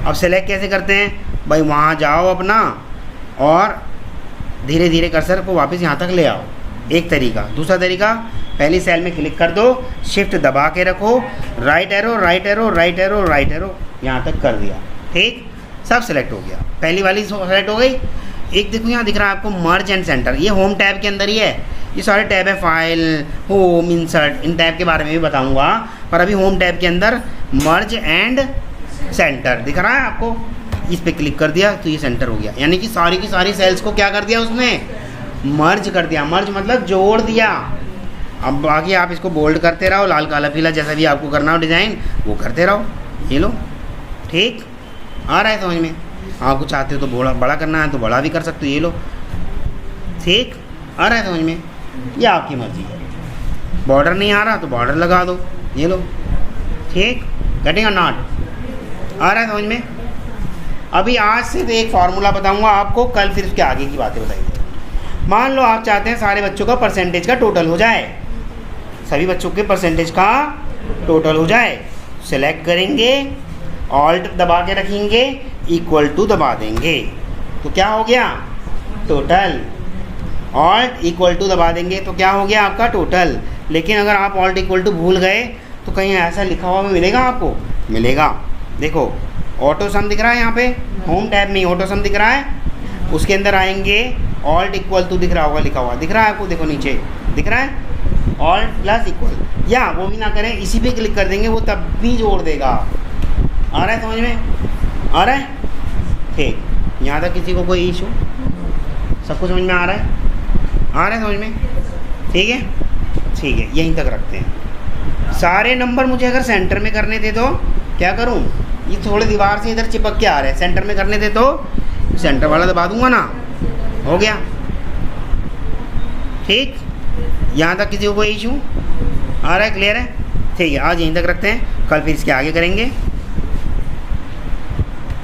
अब सेलेक्ट कैसे करते हैं भाई, वहाँ जाओ अपना और धीरे धीरे कर्सर को वापस यहाँ तक ले आओ, एक तरीका। दूसरा तरीका, पहली सेल में क्लिक कर दो, शिफ्ट दबा के रखो, right arrow right arrow right arrow right arrow, यहाँ तक कर दिया, ठीक, सब सेलेक्ट हो गया। पहली वाली सेलेक्ट हो गई। एक देखो यहाँ दिख रहा है आपको मर्ज एंड सेंटर, ये होम टैब के अंदर ही है। ये सारे टैब है, फाइल, होम, इंसर्ट, इन टैब के बारे में भी बताऊंगा, पर अभी होम टैब के अंदर मर्ज एंड सेंटर दिख रहा है आपको। इस पर क्लिक कर दिया तो ये सेंटर हो गया, यानी कि सारी की सारी सेल्स को क्या कर दिया उसने, मर्ज कर दिया। मर्ज मतलब जोड़ दिया। अब बाकी आप इसको बोल्ड करते रहो, लाल काला पीला जैसा भी आपको करना हो डिज़ाइन वो करते रहो। ये लो, ठीक आ रहा है समझ में। आपको चाहते हो तो बड़ा करना है तो बड़ा भी कर सकते हो, ये लो, ठीक आ रहा है समझ में, ये आपकी मर्जी है। बॉर्डर नहीं आ रहा तो बॉर्डर लगा दो, ये लो, ठीक, कटिंग और नॉट, आ रहा है समझ में। अभी आज से तो एक फार्मूला बताऊंगा आपको, कल फिर उसके आगे की बातें बताइए। मान लो आप चाहते हैं सारे बच्चों का परसेंटेज का टोटल हो जाए, सभी बच्चों के परसेंटेज का टोटल हो जाए। सेलेक्ट करेंगे, ऑल्ट दबा के रखेंगे, इक्वल टू दबा देंगे तो क्या हो गया, टोटल। ऑल्ट इक्वल टू दबा देंगे तो क्या हो गया आपका टोटल। लेकिन अगर आप ऑल्ट इक्वल टू भूल गए तो कहीं ऐसा लिखा हुआ मिलेगा आपको, मिलेगा। देखो ऑटो सम दिख रहा है यहाँ पे, होम टैब में ऑटो सम दिख रहा है, उसके अंदर आएंगे ऑल्ट इक्वल टू दिख रहा होगा, लिखा हुआ दिख रहा है आपको, देखो नीचे दिख रहा है ऑल्ट प्लस इक्वल, या वो भी ना करें इसी पे क्लिक कर देंगे, वो तब भी जोड़ देगा। आ रहा है समझ में, आ रहा है, ठीक। यहाँ तक किसी को कोई इशू, सबको समझ में आ रहा है, आ रहा है समझ में, ठीक है। ठीक है, यहीं तक रखते हैं। सारे नंबर मुझे अगर सेंटर में करने थे तो क्या करूं, ये थोड़े दीवार से इधर चिपक के आ रहे हैं, सेंटर में करने थे तो सेंटर वाला दबा दूंगा ना, हो गया। ठीक, यहाँ तक किसी को कोई इशू आ रहा है, क्लियर है? ठीक है, आज यहीं तक रखते हैं, कल फिर इसके आगे करेंगे।